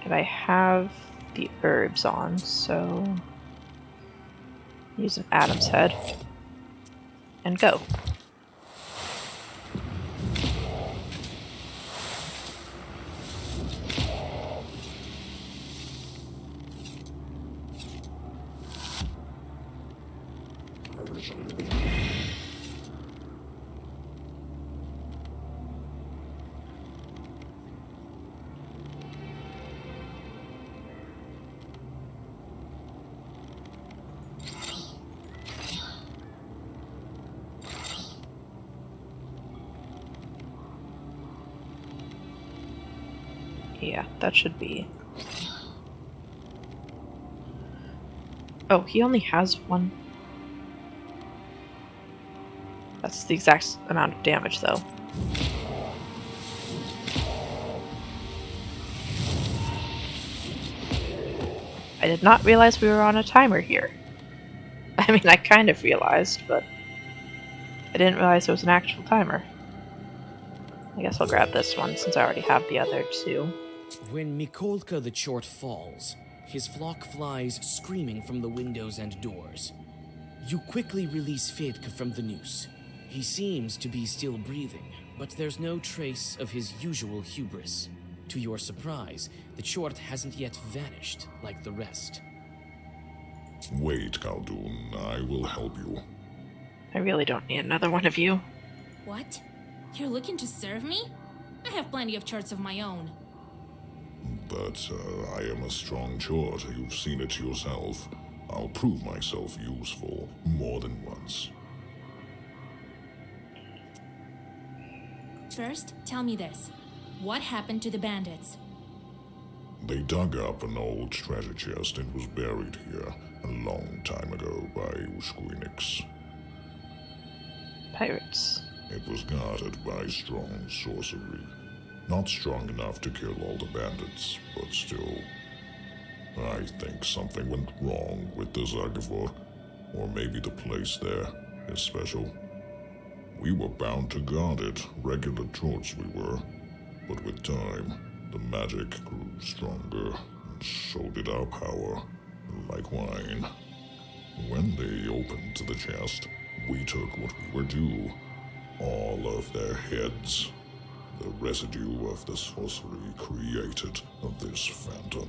And I have the herbs on, so use an Adam's head and go. Yeah, that should be. Oh, he only has one. That's the exact amount of damage, though. I did not realize we were on a timer here. I mean, I kind of realized, but I didn't realize there was an actual timer. I guess I'll grab this one since I already have the other two. When Mikolka the Chort falls, his flock flies screaming from the windows and doors. You quickly release Fedka from the noose. He seems to be still breathing, but there's no trace of his usual hubris. To your surprise, the Chort hasn't yet vanished like the rest. Wait, Khaldun, I will help you. I really don't need another one of you. What? You're looking to serve me? I have plenty of charts of my own. But I am a strong chort. You've seen it yourself. I'll prove myself useful more than once. First, tell me this. What happened to the bandits? They dug up an old treasure chest and was buried here a long time ago by Uskuinix. Pirates. It was guarded by strong sorcery. Not strong enough to kill all the bandits, but still. I think something went wrong with the Zagavor, or maybe the place there is special. We were bound to guard it, regular torch we were. But with time, the magic grew stronger, and so did our power, like wine. When they opened the chest, we took what we were due, all of their heads. The residue of the sorcery created this phantom.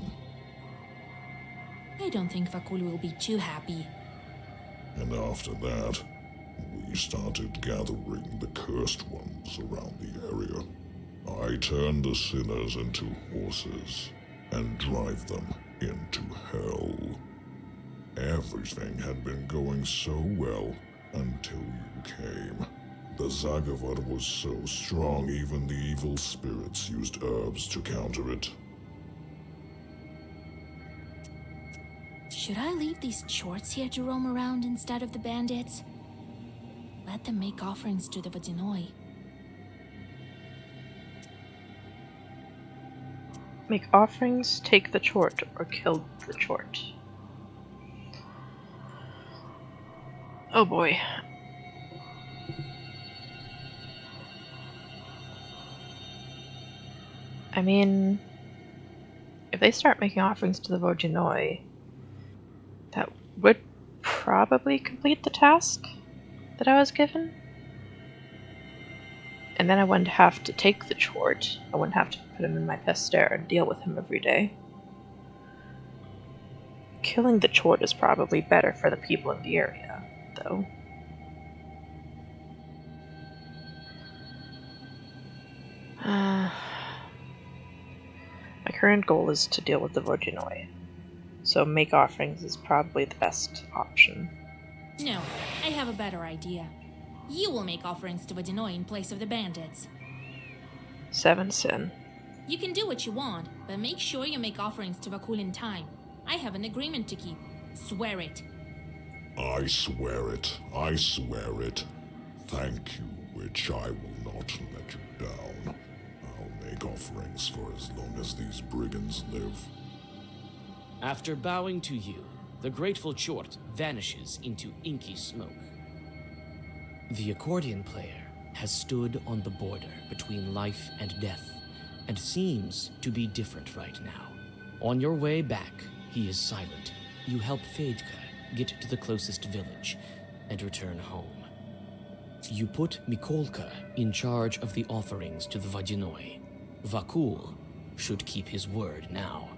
I don't think Vakul will be too happy. And after that, we started gathering the cursed ones around the area. I turned the sinners into horses and drive them into hell. Everything had been going so well until you came. The Zagavad was so strong even the evil spirits used herbs to counter it. Should I leave these chorts here to roam around instead of the bandits? Let them make offerings to the Vodyanoi. Make offerings, take the chort, or kill the chort. Oh boy. I mean, if they start making offerings to the Vodyanoi, that would probably complete the task that I was given. And then I wouldn't have to take the chort. I wouldn't have to put him in my pester and deal with him every day. Killing the chort is probably better for the people in the area, though. My current goal is to deal with the Vodyanoi, so make offerings is probably the best option. No, I have a better idea. You will make offerings to Vodyanoi in place of the bandits. 7 sin. You can do what you want, but make sure you make offerings to Vakul in time. I have an agreement to keep. Swear it. I swear it. I swear it. Thank you, which I will not let you down. I'll make offerings for as long as these brigands live. After bowing to you, the grateful chort vanishes into inky smoke. The accordion player has stood on the border between life and death, and seems to be different right now. On your way back, he is silent. You help Fedka get to the closest village and return home. You put Mikolka in charge of the offerings to the Vodyanoi. Vakul should keep his word now.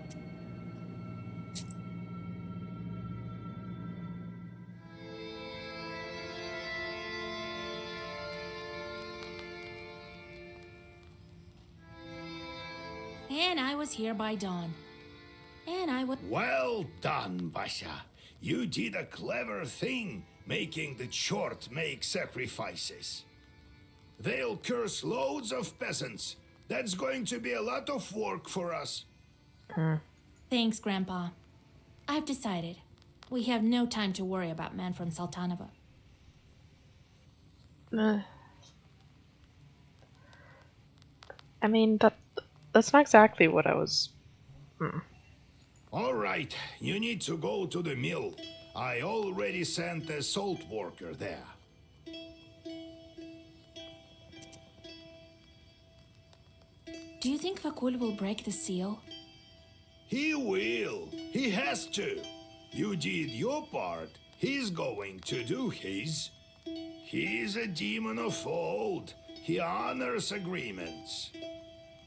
And I was here by dawn. And I would... Well done, Basha. You did a clever thing, making the chort make sacrifices. They'll curse loads of peasants. That's going to be a lot of work for us. Thanks, Grandpa. I've decided. We have no time to worry about men from Sultanova. I mean, that's not exactly what I was... All right, you need to go to the mill. I already sent a salt worker there. Do you think Vakul will break the seal? He will. He has to. You did your part. He's going to do his. He's a demon of old. He honors agreements.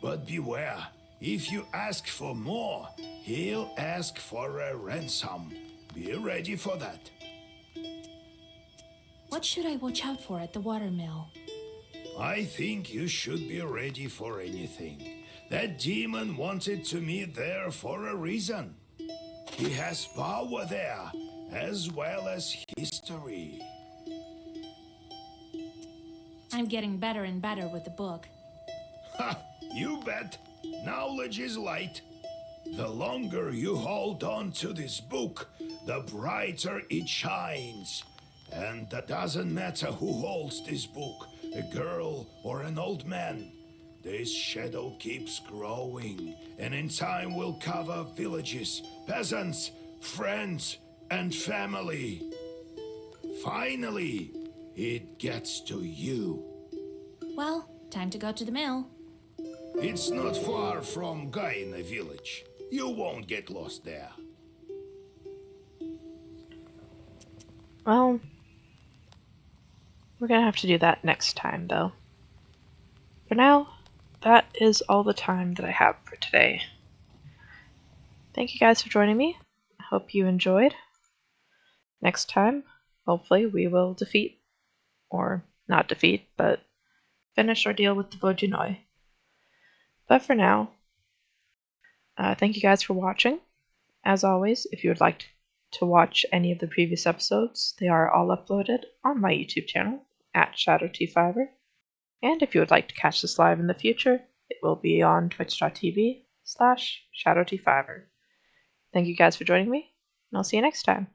But beware. If you ask for more, he'll ask for a ransom. Be ready for that. What should I watch out for at the watermill? I think you should be ready for anything. That demon wanted to meet there for a reason. He has power there, as well as history. I'm getting better and better with the book. Ha! You bet. Knowledge is light. The longer you hold on to this book, the brighter it shines. And that doesn't matter who holds this book, a girl or an old man. This shadow keeps growing, and in time will cover villages, peasants, friends, and family. Finally, it gets to you. Well, time to go to the mill. It's not far from Gaina village. You won't get lost there. Well, we're gonna have to do that next time, though. For now, that is all the time that I have for today. Thank you guys for joining me. I hope you enjoyed. Next time, hopefully, we will defeat, or not defeat, but finish our deal with the Vodyanoi. But for now, thank you guys for watching. As always, if you would like to watch any of the previous episodes, they are all uploaded on my YouTube channel at ShadowT5er. And if you would like to catch this live in the future, it will be on twitch.tv/ShadowT5er. Thank you guys for joining me, and I'll see you next time.